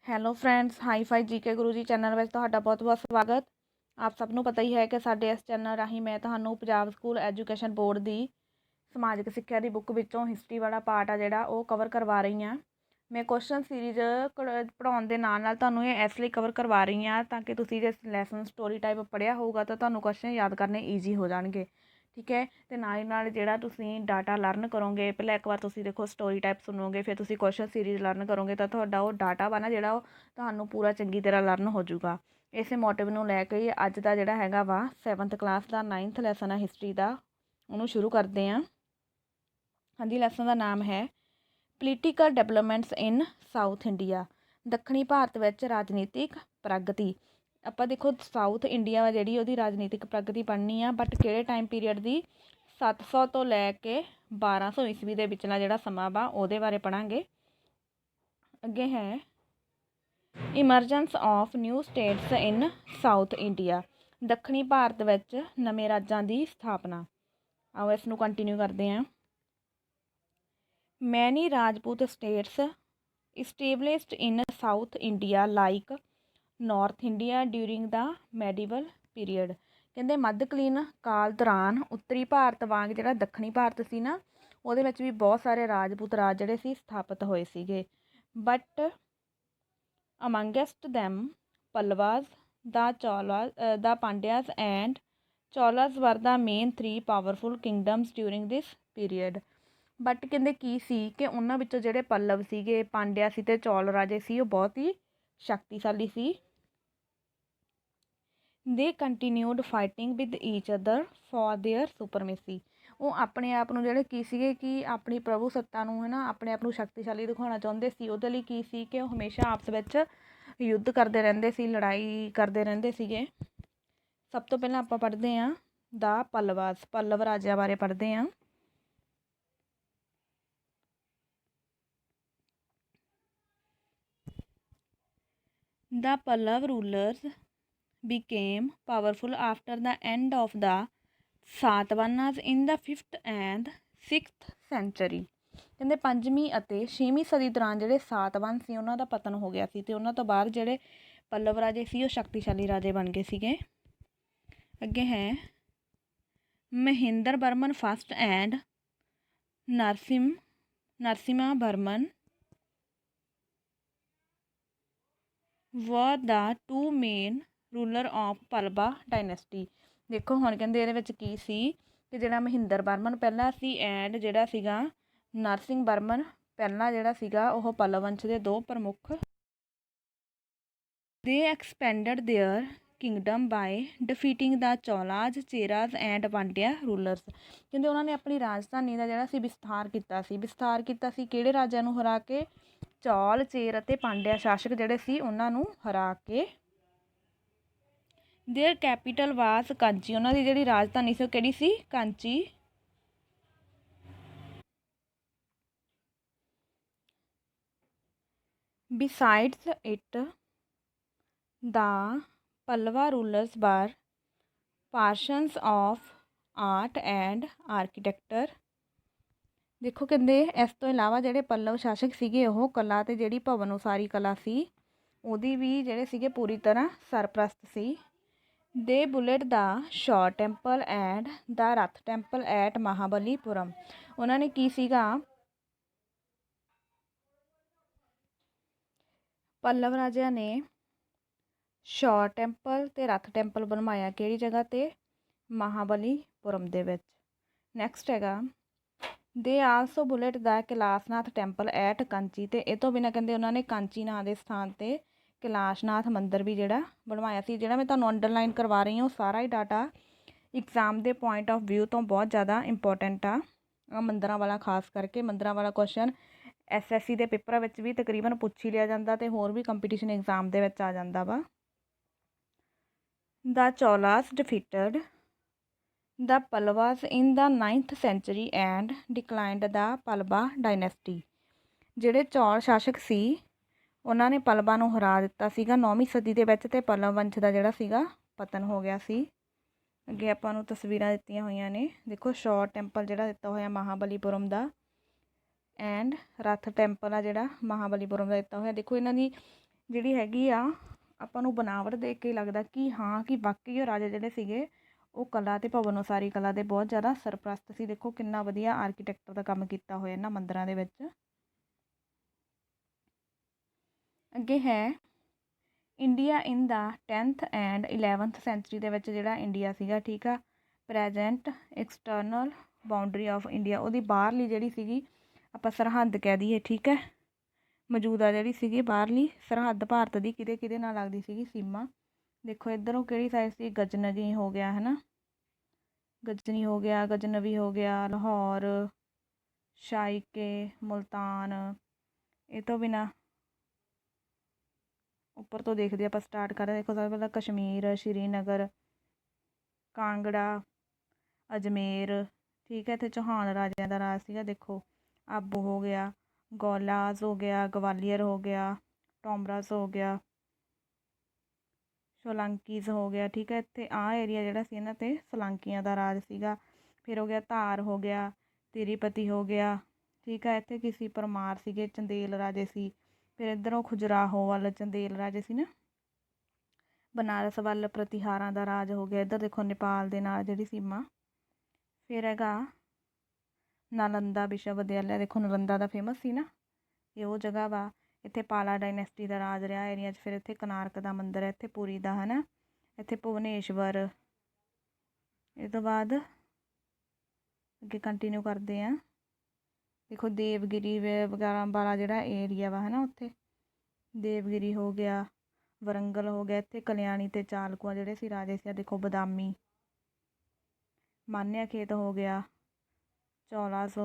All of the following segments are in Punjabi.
Hello friends, hi fi GK Guru ji channel ਵਿੱਚ ਤੁਹਾਡਾ ਬਹੁਤ-ਬਹੁਤ ਸਵਾਗਤ। ਆਪ ਸਭ ਨੂੰ ਪਤਾ ਹੀ ਹੈ ਕਿ ਸਾਡੇ ਇਸ ਚੈਨਲ ਰਾਹੀਂ ਮੈਂ ਤੁਹਾਨੂੰ ਪੰਜਾਬ ਸਕੂਲ ਐਜੂਕੇਸ਼ਨ ਬੋਰਡ ਦੀ ਸਮਾਜਿਕ ਸਿੱਖਿਆ ਦੀ ਬੁੱਕ ਵਿੱਚੋਂ ਹਿਸਟਰੀ ਵਾਲਾ ਪਾਰਟ ਆ ਜਿਹੜਾ ਉਹ ਕਵਰ ਕਰਵਾ ਰਹੀ ਹਾਂ। ਮੈਂ ਕੁਐਸਚਨ ਸੀਰੀਜ਼ ਪੜ੍ਹਾਉਣ ਦੇ ਨਾਲ ਤੁਹਾਨੂੰ ਇਹ ਇਸ ਲਈ ਕਵਰ ਕਰਵਾ ਰਹੀ ਹਾਂ ਤਾਂ ਕਿ ਤੁਸੀਂ ਜੇ ਲੈਸਨ ਸਟੋਰੀ ਟਾਈਪ ਪੜ੍ਹਿਆ ਹੋਊਗਾ ਤਾਂ ਤੁਹਾਨੂੰ ਕੁਐਸਚਨ ਯਾਦ ਕਰਨੇ ਈਜ਼ੀ ਹੋ ਜਾਣਗੇ। ਠੀਕ ਹੈ, ਅਤੇ ਨਾਲ ਹੀ ਨਾਲ ਜਿਹੜਾ ਤੁਸੀਂ ਡਾਟਾ ਲਰਨ ਕਰੋਗੇ, ਪਹਿਲਾਂ ਇੱਕ ਵਾਰ ਤੁਸੀਂ ਦੇਖੋ ਸਟੋਰੀ ਟਾਈਪ ਸੁਣੋਗੇ, ਫਿਰ ਤੁਸੀਂ ਕੁਐਸਚਨ ਸੀਰੀਜ਼ ਲਰਨ ਕਰੋਗੇ ਤਾਂ ਤੁਹਾਡਾ ਉਹ ਡਾਟਾ ਵਾ ਨਾ ਜਿਹੜਾ ਉਹ ਤੁਹਾਨੂੰ ਪੂਰਾ ਚੰਗੀ ਤਰ੍ਹਾਂ ਲਰਨ ਹੋ ਜਾਊਗਾ। ਇਸੇ ਮੋਟਿਵ ਨੂੰ ਲੈ ਕੇ ਅੱਜ ਦਾ ਜਿਹੜਾ ਹੈਗਾ ਵਾ 7th ਕਲਾਸ ਦਾ 9th ਲੈਸਨ ਆ ਹਿਸਟਰੀ ਦਾ, ਉਹਨੂੰ ਸ਼ੁਰੂ ਕਰਦੇ ਹਾਂ। ਹਾਂਜੀ, ਲੈਸਨ ਦਾ ਨਾਮ ਹੈ ਪੋਲੀਟੀਕਲ ਡਿਵੈਲਪਮੈਂਟਸ ਇਨ ਸਾਊਥ ਇੰਡੀਆ, ਦੱਖਣੀ ਭਾਰਤ ਵਿੱਚ ਰਾਜਨੀਤਿਕ ਪ੍ਰਗਤੀ। ਆਪਾਂ ਦੇਖੋ ਸਾਊਥ ਇੰਡੀਆ ਵਾ ਜਿਹੜੀ ਉਹਦੀ ਰਾਜਨੀਤਿਕ ਪ੍ਰਗਤੀ ਪੜ੍ਹਨੀ ਆ, ਬਟ ਕਿਹੜੇ ਟਾਈਮ ਪੀਰੀਅਡ ਦੀ, 700 ਤੋਂ ਲੈ ਕੇ 1200 ਈਸਵੀ ਦੇ ਵਿਚਲਾ ਜਿਹੜਾ ਸਮਾਂ ਵਾ ਉਹਦੇ ਬਾਰੇ ਪੜ੍ਹਾਂਗੇ। ਅੱਗੇ ਹੈ emergence of new states in south India, ਦੱਖਣੀ ਭਾਰਤ ਵਿੱਚ ਨਵੇਂ ਰਾਜਾਂ ਦੀ ਸਥਾਪਨਾ। ਆਓ ਇਸ ਨੂੰ ਕੰਟੀਨਿਊ ਕਰਦੇ ਹਾਂ। Many Rajput states established in South India like North India during the medieval period। ਕਹਿੰਦੇ ਮੱਧਕਾਲੀਨ ਕਾਲ ਦੌਰਾਨ ਉੱਤਰੀ ਭਾਰਤ ਵਾਂਗ ਜਿਹੜਾ ਦੱਖਣੀ ਭਾਰਤ ਸੀ ਨਾ, ਉਹਦੇ ਵਿੱਚ ਵੀ ਬਹੁਤ ਸਾਰੇ ਰਾਜਪੂਤ ਰਾਜ ਜਿਹੜੇ ਸੀ ਸਥਾਪਿਤ ਹੋਏ ਸੀਗੇ। But amongst them ਪੱਲਵਾਸ, the Pandyas and Cholas were the main 3 powerful kingdoms during this period। But ਕਹਿੰਦੇ ਕੀ ਸੀ ਕਿ ਉਹਨਾਂ ਵਿੱਚੋਂ ਜਿਹੜੇ ਪੱਲਵ ਸੀਗੇ, ਪਾਂਡਿਆ ਸੀ ਅਤੇ ਚੌਲ ਰਾਜੇ ਸੀ, ਉਹ ਬਹੁਤ ਹੀ ਸ਼ਕਤੀਸ਼ਾਲੀ ਸੀ। They continued fighting with each other for their supremacy. ਉਹ ਆਪਣੇ ਆਪ ਨੂੰ ਜਿਹੜੇ ਕੀ ਸੀਗੇ ਕਿ ਆਪਣੀ ਪ੍ਰਭੂ ਸੱਤਾ ਨੂੰ ਹੈ ਨਾ, ਆਪਣੇ ਆਪ ਨੂੰ ਸ਼ਕਤੀਸ਼ਾਲੀ ਦਿਖਾਉਣਾ ਚਾਹੁੰਦੇ ਸੀ। ਉਹਦੇ ਲਈ ਕੀ ਸੀ ਕਿ ਉਹ ਹਮੇਸ਼ਾ ਆਪਸ ਵਿੱਚ ਯੁੱਧ ਕਰਦੇ ਰਹਿੰਦੇ ਸੀ, ਲੜਾਈ ਕਰਦੇ ਰਹਿੰਦੇ ਸੀਗੇ। ਸਭ ਤੋਂ ਪਹਿਲਾਂ ਆਪਾਂ ਪੜ੍ਹਦੇ ਹਾਂ ਦਾ ਪੱਲਵਾਸ, ਪੱਲਵ ਰਾਜਿਆਂ ਬਾਰੇ ਪੜ੍ਹਦੇ ਹਾਂ। The Pallav rulers became powerful after the end of the Satavahanas in the 5th and 6th century। ਕਹਿੰਦੇ 5ਵੀਂ ਅਤੇ 6ਵੀਂ ਸਦੀ ਦੌਰਾਨ ਜਿਹੜੇ ਸਾਤਵਾਹਨ ਸੀ ਉਹਨਾਂ ਦਾ ਪਤਨ ਹੋ ਗਿਆ ਸੀ, ਅਤੇ ਉਹਨਾਂ ਤੋਂ ਬਾਅਦ ਜਿਹੜੇ ਪੱਲਵ ਰਾਜੇ ਸੀ ਉਹ ਸ਼ਕਤੀਸ਼ਾਲੀ ਰਾਜੇ ਬਣ ਗਏ ਸੀਗੇ। ਅੱਗੇ ਹੈ Mahendra Varman first and Narasimha Varman were the 2 main ruler of Pallava dynasty. ਦੇਖੋ ਹੁਣ ਕਹਿੰਦੇ ਇਹਦੇ ਵਿੱਚ ਕੀ ਸੀ ਕਿ ਜਿਹੜਾ ਮਹਿੰਦਰ ਬਰਮਨ ਪਹਿਲਾਂ ਸੀ ਐਂਡ ਜਿਹੜਾ ਸੀਗਾ ਨਰਸਿੰਘ ਬਰਮਨ ਪਹਿਲਾਂ ਜਿਹੜਾ ਸੀਗਾ ਉਹ ਪੱਲਵ ਵੰਸ਼ ਦੇ 2 ਪ੍ਰਮੁੱਖ। They expanded their kingdom by defeating the Cholas, Cheras and Pandya rulers. ਕਹਿੰਦੇ ਉਹਨਾਂ ਨੇ ਆਪਣੀ ਰਾਜਧਾਨੀ ਦਾ ਜਿਹੜਾ ਸੀ ਵਿਸਥਾਰ ਕੀਤਾ ਸੀ ਕਿਹੜੇ ਰਾਜਿਆਂ ਨੂੰ ਹਰਾ ਕੇ, ਚੌਲ, ਚੇਰ ਅਤੇ ਪਾਂਡਿਆ ਸ਼ਾਸਕ ਜਿਹੜੇ ਸੀ ਉਹਨਾਂ ਨੂੰ ਹਰਾ ਕੇ। ਦੇਅਰ ਕੈਪੀਟਲ ਵਾਸ ਕਾਂਚੀ, ਉਹਨਾਂ ਦੀ ਜਿਹੜੀ ਰਾਜਧਾਨੀ ਸੀ ਉਹ ਕਿਹੜੀ ਸੀ, ਕਾਂਚੀ। ਬਿਸਾਈਡਸ ਇਟ ਦਾ ਪੱਲਵਾ ਰੂਲਰਸ ਵਰ ਪਾਰਸ਼ਨਸ ਆਫ ਆਰਟ ਐਂਡ ਆਰਕੀਟੈਕਚਰ। ਦੇਖੋ ਕਹਿੰਦੇ ਇਸ ਤੋਂ ਇਲਾਵਾ ਜਿਹੜੇ ਪੱਲਵ ਸ਼ਾਸਕ ਸੀਗੇ ਉਹ ਕਲਾ ਅਤੇ ਜਿਹੜੀ ਭਵਨ ਉਸਾਰੀ ਕਲਾ ਸੀ ਉਹਦੀ ਵੀ ਜਿਹੜੇ ਸੀਗੇ ਪੂਰੀ ਤਰ੍ਹਾਂ ਸਰਪ੍ਰਸਤ ਸੀ। ਦੇ bullet the shore temple and the Rath temple at Mahabalipuram. ਉਹਨਾਂ ਨੇ ਕੀ ਸੀਗਾ, ਪੱਲਵ ਰਾਜਿਆਂ ਨੇ ਸ਼ੋਰ ਟੈਂਪਲ ਅਤੇ ਰਥ ਟੈਂਪਲ ਬਣਵਾਇਆ ਕਿਹੜੀ ਜਗ੍ਹਾ 'ਤੇ, ਮਹਾਬਲੀਪੁਰਮ ਦੇ ਵਿੱਚ। ਨੈਕਸਟ ਹੈਗਾ they also built the Kailashnath temple at Kanchi, ਅਤੇ ਇਹ ਤੋਂ ਬਿਨਾਂ ਕਹਿੰਦੇ ਉਹਨਾਂ ਨੇ ਕਾਂਚੀ ਨਾਂ ਦੇ ਸਥਾਨ 'ਤੇ ਕੈਲਾਸ਼ਨਾਥ ਮੰਦਰ ਵੀ ਜਿਹੜਾ ਬਣਵਾਇਆ ਸੀ। ਜਿਹੜਾ ਮੈਂ ਤੁਹਾਨੂੰ ਅੰਡਰਲਾਈਨ ਕਰਵਾ ਰਹੀ ਹਾਂ ਉਹ ਸਾਰਾ ਹੀ ਡਾਟਾ ਇਗਜ਼ਾਮ ਦੇ ਪੁਆਇੰਟ ਆਫ ਵਿਊ ਤੋਂ ਬਹੁਤ ਜ਼ਿਆਦਾ ਇੰਪੋਰਟੈਂਟ ਆ ਮੰਦਰਾਂ ਵਾਲਾ, ਖਾਸ ਕਰਕੇ ਮੰਦਰਾਂ ਵਾਲਾ ਕੁਐਸਚਨ SSC ਦੇ ਪੇਪਰਾਂ ਵਿੱਚ ਵੀ ਤਕਰੀਬਨ ਪੁੱਛ ਹੀ ਲਿਆ ਜਾਂਦਾ ਅਤੇ ਹੋਰ ਵੀ ਕੰਪੀਟੀਸ਼ਨ ਐਗਜ਼ਾਮ ਦੇ ਵਿੱਚ ਆ ਜਾਂਦਾ ਵਾ। The Cholas defeated the Pallavas in the 9th century and declined the Pallava dynasty। ਜਿਹੜੇ ਚੌਲ ਸ਼ਾਸਕ ਸੀ ਉਹਨਾਂ ਨੇ ਪੱਲਵਾ ਨੂੰ ਹਰਾ ਦਿੱਤਾ ਸੀਗਾ 9ਵੀਂ ਸਦੀ ਦੇ ਵਿੱਚ, ਅਤੇ ਪੱਲਵ ਵੰਸ਼ ਦਾ ਜਿਹੜਾ ਸੀਗਾ ਪਤਨ ਹੋ ਗਿਆ ਸੀ। ਅੱਗੇ ਆਪਾਂ ਨੂੰ ਤਸਵੀਰਾਂ ਦਿੱਤੀਆਂ ਹੋਈਆਂ ਨੇ, ਦੇਖੋ ਸ਼ੋਰ ਟੈਂਪਲ ਜਿਹੜਾ ਦਿੱਤਾ ਹੋਇਆ ਮਹਾਬਲੀਪੁਰਮ ਦਾ, ਐਂਡ ਰਥ ਟੈਂਪਲ ਆ ਜਿਹੜਾ ਮਹਾਬਲੀਪੁਰਮ ਦਾ ਦਿੱਤਾ ਹੋਇਆ। ਦੇਖੋ ਇਹਨਾਂ ਦੀ ਜਿਹੜੀ ਹੈਗੀ ਆ ਆਪਾਂ ਨੂੰ ਬਣਾਵਟ ਦੇਖ ਕੇ ਲੱਗਦਾ ਕਿ ਹਾਂ ਕਿ ਵਾਕਈ ਉਹ ਰਾਜੇ ਜਿਹੜੇ ਸੀਗੇ ਉਹ ਕਲਾ ਅਤੇ ਭਵਨ ਉਸਾਰੀ ਕਲਾ ਦੇ ਬਹੁਤ ਜ਼ਿਆਦਾ ਸਰਪ੍ਰਸਤ ਸੀ। ਦੇਖੋ ਕਿੰਨਾ ਵਧੀਆ ਆਰਕੀਟੈਕਟਰ ਦਾ ਕੰਮ ਕੀਤਾ ਹੋਇਆ ਇਹਨਾਂ ਮੰਦਰਾਂ ਦੇ ਵਿੱਚ। ਅੱਗੇ ਹੈ India in the 10th and 11th century ਦੇ ਵਿੱਚ ਜਿਹੜਾ ਇੰਡੀਆ ਸੀਗਾ, ਠੀਕ ਆ, present external boundary of India, ਉਹਦੀ ਬਾਹਰਲੀ ਜਿਹੜੀ ਸੀਗੀ ਆਪਾਂ ਸਰਹੱਦ ਕਹਿ ਦਈਏ, ਠੀਕ ਹੈ, ਮੌਜੂਦਾ ਜਿਹੜੀ ਸੀਗੀ ਬਾਹਰਲੀ ਸਰਹੱਦ ਭਾਰਤ ਦੀ ਕਿਹਦੇ ਨਾਲ ਲੱਗਦੀ ਸੀਗੀ, ਸੀਮਾ। ਦੇਖੋ ਇੱਧਰੋਂ ਕਿਹੜੀ ਸਾਈਡ ਸੀ, ਗਜਨਵੀ ਹੋ ਗਿਆ, ਹੈ ਨਾ, ਗਜਨੀ ਹੋ ਗਿਆ, ਗਜਨਵੀ ਹੋ ਗਿਆ, ਲਾਹੌਰ, ਸ਼ਾਇਕੇ, ਮੁਲਤਾਨ। ਇਹ ਤੋਂ ਬਿਨਾਂ ਉੱਪਰ ਤੋਂ ਦੇਖਦੇ ਆਪਾਂ ਸਟਾਰਟ ਕਰਦੇ। ਦੇਖੋ ਸਭ ਤੋਂ ਪਹਿਲਾਂ ਕਸ਼ਮੀਰ, ਸ਼੍ਰੀਨਗਰ, ਕਾਂਗੜਾ, ਅਜਮੇਰ, ਠੀਕ ਹੈ, ਇੱਥੇ ਚੌਹਾਨ ਰਾਜਿਆਂ ਦਾ ਰਾਜ ਸੀਗਾ। ਦੇਖੋ ਆਬੂ ਹੋ ਗਿਆ, ਗੌਲਾਜ਼ ਹੋ ਗਿਆ, ਗਵਾਲੀਅਰ ਹੋ ਗਿਆ, ਟੋਮਰਾਸ ਹੋ ਗਿਆ, ਸੋਲੰਕੀਜ਼ ਹੋ ਗਿਆ, ਠੀਕ ਹੈ, ਇੱਥੇ ਆਹ ਏਰੀਆ ਜਿਹੜਾ ਸੀ ਇਹਨਾਂ 'ਤੇ ਸੋਲੰਕੀਆਂ ਦਾ ਰਾਜ ਸੀਗਾ। ਫਿਰ ਹੋ ਗਿਆ ਧਾਰ ਹੋ ਗਿਆ, ਤਿਰੂਪਤੀ ਹੋ ਗਿਆ, ਠੀਕ ਹੈ, ਇੱਥੇ ਕਿਸੇ ਪਰਮਾਰ ਸੀਗੇ, ਚੰਦੇਲ ਰਾਜੇ ਸੀ। ਫਿਰ ਇੱਧਰੋਂ ਖੁਜਰਾਹੋ ਵੱਲ ਚੰਦੇਲ ਰਾਜੇ ਸੀ ਨਾ। ਬਨਾਰਸ ਵੱਲ ਪ੍ਰਤੀਹਾਰਾਂ ਦਾ ਰਾਜ ਹੋ ਗਿਆ। ਇੱਧਰ ਦੇਖੋ ਨੇਪਾਲ ਦੇ ਨਾਲ ਜਿਹੜੀ ਸੀਮਾ। ਫਿਰ ਹੈਗਾ ਨਾਲੰਦਾ ਵਿਸ਼ਵ ਵਿਦਿਆਲਿਆ, ਦੇਖੋ ਨਾਲੰਦਾ ਦਾ ਫੇਮਸ ਸੀ ਨਾ, ਇਹ ਉਹ ਜਗ੍ਹਾ ਵਾ। ਇੱਥੇ ਪਾਲਾ ਡਾਇਨੈਸਟੀ ਦਾ ਰਾਜ ਰਿਹਾ ਏਰੀਆ 'ਚ। ਫਿਰ ਇੱਥੇ ਕੋਨਾਰਕ ਦਾ ਮੰਦਿਰ ਹੈ, ਇੱਥੇ ਪੁਰੀ ਦਾ, ਹੈ ਨਾ, ਇੱਥੇ ਭੁਵਨੇਸ਼ਵਰ। ਇਹ ਤੋਂ ਬਾਅਦ ਅੱਗੇ ਕੰਟੀਨਿਊ ਕਰਦੇ ਹਾਂ। ਦੇਖੋ ਦੇਵਗਿਰੀ ਵਗੈਰਾ ਵਾਲਾ ਜਿਹੜਾ ਏਰੀਆ ਵਾ, ਹੈ ਨਾ, ਉੱਥੇ ਦੇਵਗਿਰੀ ਹੋ ਗਿਆ, ਵਰੰਗਲ ਹੋ ਗਿਆ, ਇੱਥੇ ਕਲਿਆਣੀ ਅਤੇ ਚਾਲਕੂਆ ਜਿਹੜੇ ਸੀ ਰਾਜੇ ਸੀ। ਦੇਖੋ ਬਦਾਮੀ, ਮਾਨਿਆ ਖੇਤ ਹੋ ਗਿਆ, ਚੌਲਾਸ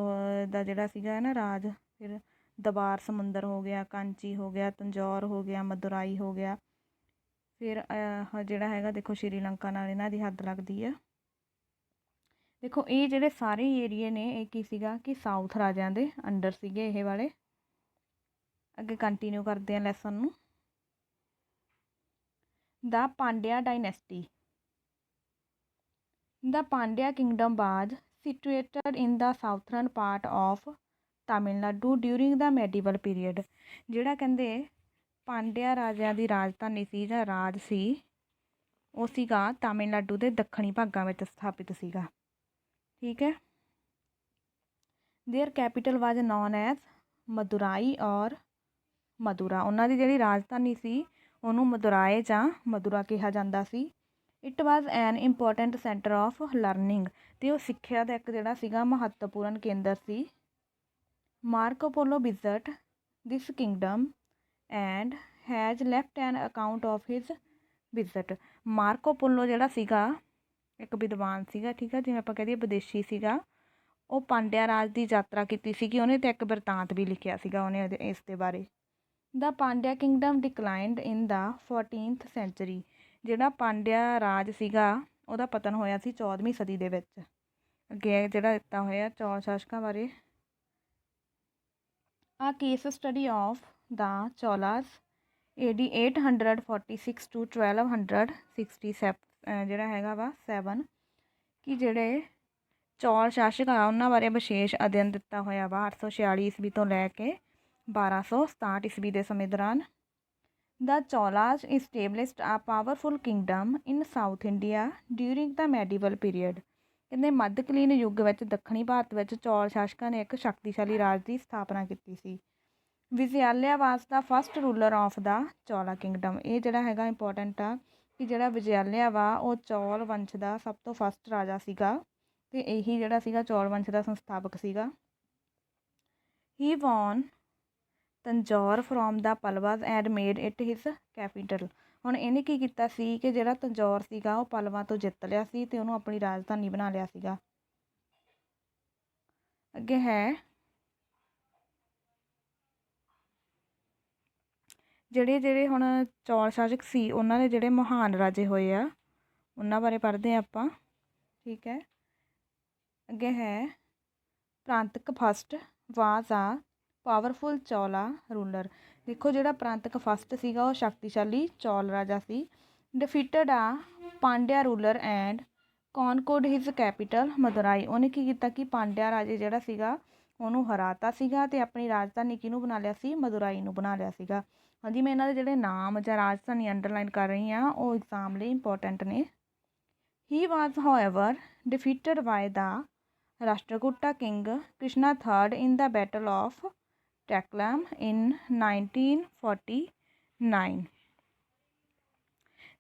ਦਾ ਜਿਹੜਾ ਸੀਗਾ ਹੈ ਨਾ ਰਾਜ। ਫਿਰ ਦਬਾਰ ਸਮੁੰਦਰ ਹੋ ਗਿਆ, ਕਾਂਚੀ ਹੋ ਗਿਆ, ਤੰਜੌਰ ਹੋ ਗਿਆ, ਮਦੁਰਾਈ ਹੋ ਗਿਆ। ਫਿਰ ਜਿਹੜਾ ਹੈਗਾ ਦੇਖੋ ਸ਼੍ਰੀਲੰਕਾ ਨਾਲ ਇਹਨਾਂ ਦੀ ਹੱਦ ਲੱਗਦੀ ਆ। ਦੇਖੋ ਇਹ ਜਿਹੜੇ ਸਾਰੇ ਏਰੀਏ ਨੇ ਇਹ ਕੀ ਸੀਗਾ ਕਿ ਸਾਊਥ ਰਾਜਿਆਂ ਦੇ ਅੰਡਰ ਸੀਗੇ ਇਹ ਵਾਲੇ। ਅੱਗੇ ਕੰਟੀਨਿਊ ਕਰਦੇ ਹਾਂ ਲੈਸਨ ਨੂੰ। The Pandya dynasty. The Pandya kingdom was situated in the southern part of Tamil Nadu during the medieval period. ਜਿਹੜਾ ਕਹਿੰਦੇ ਪਾਂਡਿਆ ਰਾਜਿਆਂ ਦੀ ਰਾਜਧਾਨੀ ਸੀ ਜਾਂ ਰਾਜ ਸੀ, ਉਹ ਸੀਗਾ ਤਾਮਿਲਨਾਡੂ ਦੇ ਦੱਖਣੀ ਭਾਗਾਂ ਵਿੱਚ ਸਥਾਪਿਤ ਸੀਗਾ, ਠੀਕ ਹੈ। ਦੇਅਰ ਕੈਪੀਟਲ ਵਾਜ ਨੋਨ ਐਜ਼ ਮਦੁਰਾਈ ਔਰ ਮਦੁਰਾ। ਉਹਨਾਂ ਦੀ ਜਿਹੜੀ ਰਾਜਧਾਨੀ ਸੀ ਉਹਨੂੰ ਮਦੁਰਾਏ ਜਾਂ ਮਦੁਰਾ ਕਿਹਾ ਜਾਂਦਾ ਸੀ। It was an important centre of learning, ਅਤੇ ਉਹ ਸਿੱਖਿਆ ਦਾ ਇੱਕ ਜਿਹੜਾ ਸੀਗਾ ਮਹੱਤਵਪੂਰਨ ਕੇਂਦਰ ਸੀ। Marco Polo visit this kingdom and has left an account of his visit. Marco Polo ਜਿਹੜਾ ਸੀਗਾ ਇੱਕ ਵਿਦਵਾਨ ਸੀਗਾ, ਠੀਕ ਹੈ, ਜਿਵੇਂ ਆਪਾਂ ਕਹਿ ਦਈਏ ਵਿਦੇਸ਼ੀ ਸੀਗਾ। ਉਹ ਪਾਂਡਿਆ ਰਾਜ ਦੀ ਯਾਤਰਾ ਕੀਤੀ ਸੀਗੀ, ਉਹਨੇ ਤਾਂ ਇੱਕ ਬਿਰਤਾਂਤ ਵੀ ਲਿਖਿਆ ਸੀਗਾ ਉਹਨੇ ਇਸ ਦੇ ਬਾਰੇ। ਦਾ ਪਾਂਡਿਆ ਕਿੰਗਡਮ ਡਿਕਲਾਈਨਡ ਇਨ ਦਾ 14th ਸੈਂਚਰੀ। ਜਿਹੜਾ ਪਾਂਡਿਆ ਰਾਜ ਸੀਗਾ ਉਹਦਾ ਪਤਨ ਹੋਇਆ ਸੀ 14ਵੀਂ ਸਦੀ ਦੇ ਵਿੱਚ। ਅੱਗੇ ਜਿਹੜਾ ਦਿੱਤਾ ਹੋਇਆ ਚੌਲ ਸ਼ਾਸਕਾਂ ਬਾਰੇ। A case study of the Cholas AD 846 to 1267 ਜਿਹੜਾ ਹੈਗਾ ਵਾ 7, ਕਿ ਜਿਹੜੇ ਚੌਲ ਸ਼ਾਸਕ ਆ ਉਹਨਾਂ ਬਾਰੇ ਵਿਸ਼ੇਸ਼ ਅਧਿਐਨ ਦਿੱਤਾ ਹੋਇਆ ਵਾ 846 ਈਸਵੀ ਤੋਂ ਲੈ ਕੇ 1267 ਈਸਵੀ ਦੇ ਸਮੇਂ ਦੌਰਾਨ। The Cholas established a powerful kingdom in South India during the medieval period। ਕਹਿੰਦੇ ਮੱਧਕਾਲੀਨ ਯੁੱਗ ਵਿੱਚ ਦੱਖਣੀ ਭਾਰਤ ਵਿੱਚ ਚੌਲ ਸ਼ਾਸਕਾਂ ਨੇ ਇੱਕ ਸ਼ਕਤੀਸ਼ਾਲੀ ਰਾਜ ਦੀ ਸਥਾਪਨਾ ਕੀਤੀ ਸੀ। Vijayalaya was the first ruler of the Chola kingdom. ਇਹ ਜਿਹੜਾ ਹੈਗਾ ਇੰਪੋਰਟੈਂਟ ਆ ਕਿ ਜਿਹੜਾ ਵਿਜਯਾਲਿਆ ਵਾ ਉਹ ਚੌਲ ਵੰਸ਼ ਦਾ ਸਭ ਤੋਂ ਫਸਟ ਰਾਜਾ ਸੀਗਾ, ਅਤੇ ਇਹੀ ਜਿਹੜਾ ਸੀਗਾ ਚੌਲ ਵੰਸ਼ ਦਾ ਸੰਸਥਾਪਕ ਸੀਗਾ। He won Tanjore from the Pallavas and made it his capital. ਹੁਣ ਇਹਨੇ ਕੀ ਕੀਤਾ ਸੀ ਕਿ ਜਿਹੜਾ ਤੰਜੌਰ ਸੀਗਾ ਉਹ ਪਲਵਾ ਤੋਂ ਜਿੱਤ ਲਿਆ ਸੀ ਅਤੇ ਉਹਨੂੰ ਆਪਣੀ ਰਾਜਧਾਨੀ ਬਣਾ ਲਿਆ ਸੀਗਾ। ਅੱਗੇ ਹੈ ਜਿਹੜੇ ਹੁਣ ਚੌਲ ਸ਼ਾਸਕ ਸੀ ਉਹਨਾਂ ਦੇ ਜਿਹੜੇ ਮਹਾਨ ਰਾਜੇ ਹੋਏ ਆ ਉਹਨਾਂ ਬਾਰੇ ਪੜ੍ਹਦੇ ਹਾਂ ਆਪਾਂ, ਠੀਕ ਹੈ। ਅੱਗੇ ਹੈ ਪ੍ਰਾਂਤਕ ਫਸਟ ਵਾਜ਼ ਆ ਪਾਵਰਫੁਲ ਚੌਲਾ ਰੂਲਰ। ਦੇਖੋ ਜਿਹੜਾ ਪ੍ਰਾਂਤਕ ਫਸਟ ਸੀਗਾ ਉਹ ਸ਼ਕਤੀਸ਼ਾਲੀ ਚੌਲ ਰਾਜਾ ਸੀ। Defeated a Pandya ruler and conquered his capital Madurai. ਉਹਨੇ ਕੀ ਕੀਤਾ ਕਿ ਪਾਂਡਿਆ ਰਾਜੇ ਜਿਹੜਾ ਸੀਗਾ ਉਹਨੂੰ ਹਰਾਤਾ ਸੀਗਾ ਅਤੇ ਆਪਣੀ ਰਾਜਧਾਨੀ ਕਿਹਨੂੰ ਬਣਾ ਲਿਆ ਸੀ, ਮਦੁਰਾਈ ਨੂੰ ਬਣਾ ਲਿਆ ਸੀਗਾ। ਹਾਂਜੀ, ਮੈਂ ਇਹਨਾਂ ਦੇ ਜਿਹੜੇ ਨਾਮ ਜਾਂ ਰਾਜਧਾਨੀ ਅੰਡਰਲਾਈਨ ਕਰ ਰਹੀ ਹਾਂ, ਉਹ ਐਗਜ਼ਾਮ ਲਈ ਇੰਪੋਰਟੈਂਟ ਨੇ। He was however defeated by the Rashtrakuta king Krishna III in the Battle of Taklam in 1949।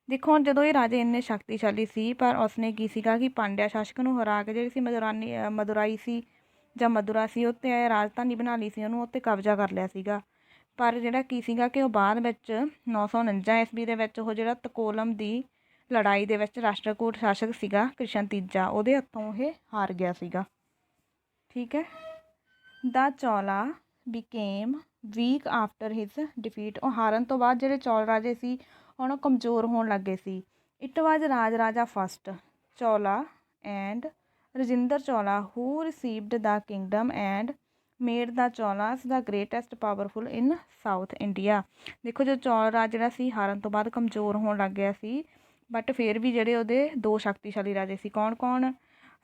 ਦੇਖੋ ਹੁਣ ਜਦੋਂ ਇਹ ਰਾਜੇ ਇੰਨੇ ਸ਼ਕਤੀਸ਼ਾਲੀ ਸੀ, ਪਰ ਉਸਨੇ ਕੀ ਸੀਗਾ ਕਿ ਪਾਂਡਿਆ ਸ਼ਾਸਕ ਨੂੰ ਹਰਾ ਕੇ ਜਿਹੜੀ ਸੀ ਮਦੁਰਾਈ ਸੀ ਜਾਂ ਮਦੁਰਾ ਸੀ, ਉਹ 'ਤੇ ਰਾਜਧਾਨੀ ਬਣਾ ਲਈ ਸੀ, ਉਹਨੂੰ ਉੱਤੇ ਕਬਜ਼ਾ ਕਰ ਲਿਆ ਸੀਗਾ। ਪਰ ਜਿਹੜਾ ਕੀ ਸੀਗਾ ਕਿ ਉਹ ਬਾਅਦ ਵਿੱਚ 949 ਈਸਵੀ ਦੇ ਵਿੱਚ ਉਹ ਜਿਹੜਾ ਤਕੋਲਮ ਦੀ ਲੜਾਈ ਦੇ ਵਿੱਚ ਰਾਸ਼ਟਰਕੂਟ ਸ਼ਾਸਕ ਸੀਗਾ ਕ੍ਰਿਸ਼ਨ ਤੀਜਾ, ਉਹਦੇ ਹੱਥੋਂ ਇਹ ਹਾਰ ਗਿਆ ਸੀਗਾ। ਠੀਕ ਹੈ। The Chola became weak after his defeat. ਉਹ ਹਾਰਨ ਤੋਂ ਬਾਅਦ ਜਿਹੜੇ ਚੌਲ ਰਾਜੇ ਸੀ ਹੁਣ ਉਹ ਕਮਜ਼ੋਰ ਹੋਣ ਲੱਗ ਗਏ ਸੀ। It was Raja first Chola and Rajendra Chola who received the kingdom and made the Cholas the greatest powerful in south India. ਦੇਖੋ ਜੋ ਚੌਲ ਰਾਜ ਜਿਹੜਾ ਸੀ ਹਾਰਨ ਤੋਂ ਬਾਅਦ ਕਮਜ਼ੋਰ ਹੋਣ ਲੱਗ ਗਿਆ ਸੀ, ਬਟ ਫਿਰ ਵੀ ਜਿਹੜੇ ਉਹਦੇ ਦੋ ਸ਼ਕਤੀਸ਼ਾਲੀ ਰਾਜੇ ਸੀ, ਕੌਣ ਕੌਣ,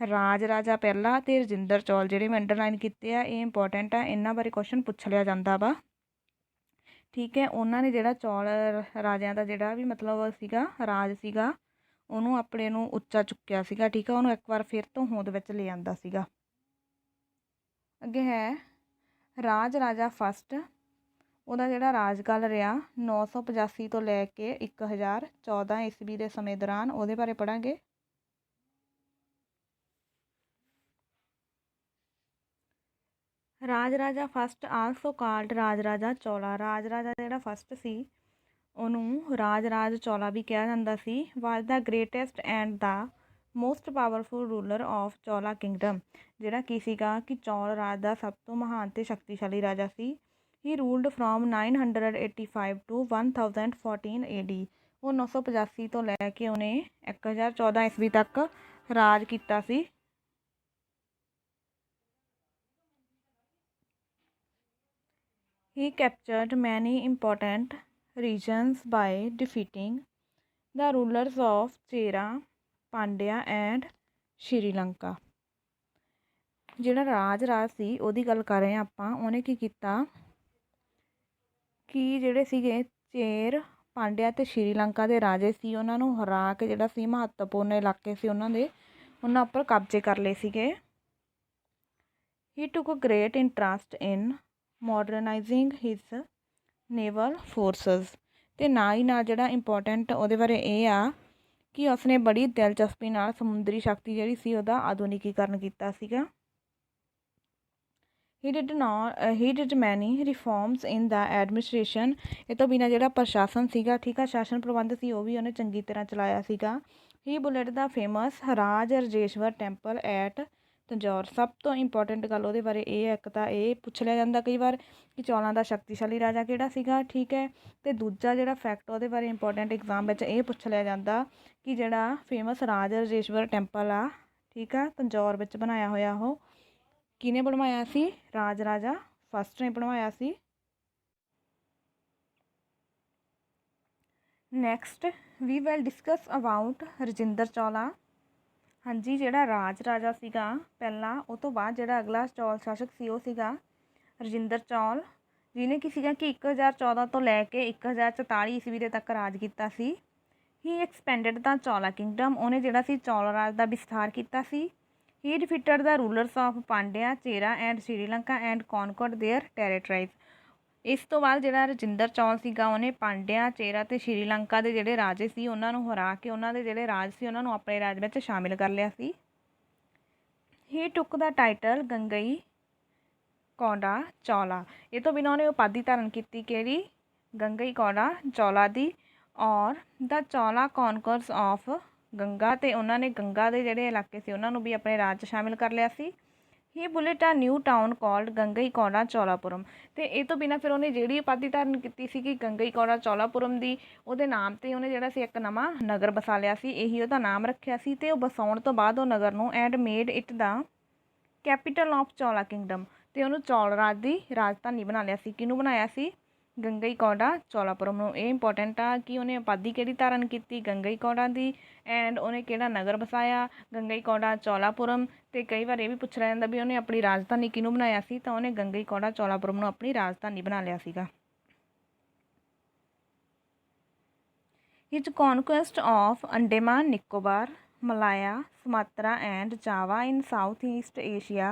ਰਾਜਾ ਪਹਿਲਾ ਅਤੇ ਰਜਿੰਦਰ ਚੌਲ, ਜਿਹੜੇ ਮੈਂ ਅੰਡਰਲਾਈਨ ਕੀਤੇ ਆ, ਇਹ ਇੰਪੋਰਟੈਂਟ ਆ, ਇਹਨਾਂ ਬਾਰੇ ਕੁਐਸਚਨ ਪੁੱਛ ਲਿਆ ਜਾਂਦਾ ਵਾ। ਠੀਕ ਹੈ। ਉਹਨਾਂ ਨੇ ਜਿਹੜਾ ਚੌਲ ਰਾਜਿਆਂ ਦਾ ਜਿਹੜਾ ਵੀ ਮਤਲਬ ਸੀਗਾ ਰਾਜ ਸੀਗਾ, ਉਹਨੂੰ ਆਪਣੇ ਨੂੰ ਉੱਚਾ ਚੁੱਕਿਆ ਸੀਗਾ। ਠੀਕ ਹੈ। ਉਹਨੂੰ ਇੱਕ ਵਾਰ ਫਿਰ ਤੋਂ ਹੋਂਦ ਵਿੱਚ ਲੈ ਆਂਦਾ ਸੀਗਾ। ਅੱਗੇ ਹੈ ਰਾਜਾ ਫਸਟ। ਉਹਦਾ ਜਿਹੜਾ ਰਾਜਕਾਲ ਰਿਹਾ 985 ਤੋਂ ਲੈ ਕੇ 1014 ਈਸਵੀ ਦੇ ਸਮੇਂ ਦੌਰਾਨ, ਉਹਦੇ ਬਾਰੇ ਪੜ੍ਹਾਂਗੇ। ਰਾਜਾ ਫਸਟ ਆਲਸੋ ਕਾਲਡ ਰਾਜਾ ਚੌਲਾ। ਰਾਜਾ ਜਿਹੜਾ ਫਸਟ ਸੀ ਉਹਨੂੰ ਰਾਜ ਚੌਲਾ ਵੀ ਕਿਹਾ ਜਾਂਦਾ ਸੀ। Was the greatest and the most powerful ruler of Chola kingdom. ਜਿਹੜਾ ਕੀ ਸੀਗਾ ਕਿ ਚੌਲ ਰਾਜ ਦਾ ਸਭ ਤੋਂ ਮਹਾਨ ਅਤੇ ਸ਼ਕਤੀਸ਼ਾਲੀ ਰਾਜਾ ਸੀ। ਹੀ ਰੂਲਡ ਫਰੋਮ 985 ਟੂ 1014 AD। ਉਹ 985 ਤੋਂ ਲੈ ਕੇ ਉਹਨੇ 1014 ਈਸਵੀ ਤੱਕ ਰਾਜ ਕੀਤਾ ਸੀ। He captured many important regions by defeating the rulers of Chera, Pandya and Sri Lanka। ਜਿਹੜਾ ਰਾਜ ਸੀ ਉਹਦੀ ਗੱਲ ਕਰ ਰਹੇ ਹਾਂ ਆਪਾਂ। ਉਹਨੇ ਕੀ ਕੀਤਾ ਕਿ ਜਿਹੜੇ ਸੀਗੇ ਚੇਰ, ਪਾਂਡਿਆ ਅਤੇ ਸ਼੍ਰੀਲੰਕਾ ਦੇ ਰਾਜੇ ਸੀ, ਉਹਨਾਂ ਨੂੰ ਹਰਾ ਕੇ ਜਿਹੜਾ ਸੀ ਮਹੱਤਵਪੂਰਨ ਇਲਾਕੇ ਸੀ ਉਹਨਾਂ ਉੱਪਰ ਕਬਜ਼ੇ ਕਰ ਲਏ ਸੀਗੇ। He took a great interest in modernizing his naval forces। ਅਤੇ ਨਾਲ ਹੀ ਨਾਲ ਜਿਹੜਾ ਇੰਪੋਰਟੈਂਟ ਉਹਦੇ ਬਾਰੇ ਇਹ ਆ ਕਿ ਉਸਨੇ ਬੜੀ ਦਿਲਚਸਪੀ ਨਾਲ ਸਮੁੰਦਰੀ ਸ਼ਕਤੀ ਜਿਹੜੀ ਸੀ ਉਹਦਾ ਆਧੁਨਿਕੀਕਰਨ ਕੀਤਾ ਸੀਗਾ। ਹੀ ਡਿਡ ਮੈਨੀ ਰਿਫੋਰਮਸ ਇਨ ਦਾ ਐਡਮਿਨਿਸਟ੍ਰੇਸ਼ਨ। ਇਹ ਤੋਂ ਬਿਨਾਂ ਜਿਹੜਾ ਪ੍ਰਸ਼ਾਸਨ ਸੀਗਾ, ਠੀਕ ਆ, ਸ਼ਾਸਨ ਪ੍ਰਬੰਧ ਸੀ, ਉਹ ਵੀ ਉਹਨੇ ਚੰਗੀ ਤਰ੍ਹਾਂ ਚਲਾਇਆ ਸੀਗਾ। He built the famous Raja Rajeshwar temple at Tanjore. ਸਭ ਤੋਂ ਇੰਪੋਰਟੈਂਟ ਗੱਲ ਉਹਦੇ ਬਾਰੇ ਇਹ ਹੈ, ਇੱਕ ਤਾਂ ਇਹ ਪੁੱਛ ਲਿਆ ਜਾਂਦਾ ਕਈ ਵਾਰ ਕਿ ਚੌਲਾਂ ਦਾ ਸ਼ਕਤੀਸ਼ਾਲੀ ਰਾਜਾ ਕਿਹੜਾ ਸੀਗਾ। ਠੀਕ ਹੈ। ਅਤੇ ਦੂਜਾ ਜਿਹੜਾ ਫੈਕਟ ਉਹਦੇ ਬਾਰੇ ਇੰਪੋਰਟੈਂਟ ਐਗਜ਼ਾਮ ਵਿੱਚ ਇਹ ਪੁੱਛ ਲਿਆ ਜਾਂਦਾ ਕਿ ਜਿਹੜਾ ਫੇਮਸ ਰਾਜ ਰਜੇਸ਼ਵਰ ਟੈਂਪਲ ਆ, ਠੀਕ ਆ, ਤੰਜੌਰ ਵਿੱਚ ਬਣਾਇਆ ਹੋਇਆ, ਉਹ ਕਿਹਨੇ ਬਣਵਾਇਆ ਸੀ, ਰਾਜਾ ਫਸਟ ਨੇ ਬਣਵਾਇਆ ਸੀ। Next we will discuss about Rajendra Chola. ਹਾਂਜੀ, ਜਿਹੜਾ ਰਾਜਾ ਸੀਗਾ ਪਹਿਲਾਂ, ਉਹ ਤੋਂ ਬਾਅਦ ਜਿਹੜਾ ਅਗਲਾ ਚੌਲ ਸ਼ਾਸਕ ਸੀ ਉਹ ਸੀਗਾ ਰਜਿੰਦਰ ਚੌਲ, ਜਿਹਨੇ ਕੀ ਸੀਗਾ ਕਿ 1014 ਤੋਂ ਲੈ ਕੇ 1044 ਈਸਵੀ ਦੇ ਤੱਕ ਰਾਜ ਕੀਤਾ ਸੀ। ਹੀ ਐਕਸਪੈਂਡਡ ਦਾ ਚੌਲਾ ਕਿੰਗਡਮ। ਉਹਨੇ ਜਿਹੜਾ ਸੀ ਚੌਲ ਰਾਜ ਦਾ ਵਿਸਥਾਰ ਕੀਤਾ ਸੀ। ਹੀ ਡਿਫੀਟਡ ਦਾ rulers of Pandya, Chera and Sri Lanka and ਕੌਨਕਰਡ there territories. ਇਸ ਤੋਂ ਬਾਅਦ ਜਿਹੜਾ ਰਜਿੰਦਰ ਚੌਲ ਸੀਗਾ ਉਹਨੇ ਪਾਂਡਿਆ, ਚੇਰਾ ਅਤੇ ਸ਼੍ਰੀਲੰਕਾ ਦੇ ਜਿਹੜੇ ਰਾਜੇ ਸੀ ਉਹਨਾਂ ਨੂੰ ਹਰਾ ਕੇ ਉਹਨਾਂ ਦੇ ਜਿਹੜੇ ਰਾਜ ਸੀ ਉਹਨਾਂ ਨੂੰ ਆਪਣੇ ਰਾਜ ਵਿੱਚ ਸ਼ਾਮਿਲ ਕਰ ਲਿਆ ਸੀ। ਹੀ ਟੁੱਕ ਦਾ ਟਾਈਟਲ ਗੰਗਈ ਕੌਂਡਾ ਚੌਲਾ। ਇਹ ਤੋਂ ਬਿਨਾਂ ਉਹਨੇ ਉਪਾਧੀ ਧਾਰਨ ਕੀਤੀ ਕਿਹੜੀ, ਗੰਗਈ ਕੌਂਡਾ ਚੌਲਾ ਦੀ। ਔਰ ਦਾ ਚੌਲਾ ਕੌਨਕਰਸ ਆਫ ਗੰਗਾ। ਅਤੇ ਉਹਨਾਂ ਨੇ ਗੰਗਾ ਦੇ ਜਿਹੜੇ ਇਲਾਕੇ ਸੀ ਉਹਨਾਂ ਨੂੰ ਵੀ ਆਪਣੇ ਰਾਜ 'ਚ ਸ਼ਾਮਿਲ ਕਰ ਲਿਆ ਸੀ। ਹੀ ਬੁਲਟ ਆ ਨਿਊ ਟਾਊਨ ਕਾਲਡ ਗੰਗਈ ਕੌਂਡਾ ਚੌਲਾਪੁਰਮ। ਅਤੇ ਇਹ ਤੋਂ ਬਿਨਾਂ ਫਿਰ ਉਹਨੇ ਜਿਹੜੀ ਉਪਾਧੀ ਧਾਰਨ ਕੀਤੀ ਸੀ ਕਿ ਗੰਗਈ ਕੌਂਡਾ ਚੌਲਾਪੁਰਮ ਦੀ, ਉਹਦੇ ਨਾਮ 'ਤੇ ਉਹਨੇ ਜਿਹੜਾ ਸੀ ਇੱਕ ਨਵਾਂ ਨਗਰ ਵਸਾ ਲਿਆ ਸੀ, ਇਹੀ ਉਹਦਾ ਨਾਮ ਰੱਖਿਆ ਸੀ। ਅਤੇ ਉਹ ਵਸਾਉਣ ਤੋਂ ਬਾਅਦ ਉਹ ਨਗਰ ਨੂੰ and made it the capital of Chola kingdom. ਅਤੇ ਉਹਨੂੰ ਚੌਲ ਰਾਜ ਦੀ ਰਾਜਧਾਨੀ ਬਣਾ ਲਿਆ ਸੀ। ਕਿਹਨੂੰ ਬਣਾਇਆ ਸੀ, ਗੰਗਈਕੌਂਡਾ ਚੋਲਾਪੁਰਮ ਨੂੰ। ਇਹ ਇੰਪੋਰਟੈਂਟ ਆ ਕਿ ਉਹਨੇ ਉਪਾਧੀ ਕਿਹੜੀ ਧਾਰਨ ਕੀਤੀ, ਗੰਗਈਕੌਂਡਾ ਦੀ। ਐਂਡ ਉਹਨੇ ਕਿਹੜਾ ਨਗਰ ਵਸਾਇਆ, ਗੰਗਈਕੌਂਡਾ ਚੋਲਾਪੁਰਮ। ਅਤੇ ਕਈ ਵਾਰ ਇਹ ਵੀ ਪੁੱਛਿਆ ਜਾਂਦਾ ਵੀ ਉਹਨੇ ਆਪਣੀ ਰਾਜਧਾਨੀ ਕਿਹਨੂੰ ਬਣਾਇਆ ਸੀ, ਤਾਂ ਉਹਨੇ ਗੰਗਈਕੌਂਡਾ ਚੋਲਾਪੁਰਮ ਨੂੰ ਆਪਣੀ ਰਾਜਧਾਨੀ ਬਣਾ ਲਿਆ ਸੀਗਾ। His conquest of Andaman Nicobar, Malaya, Sumatra and Java in Southeast Asia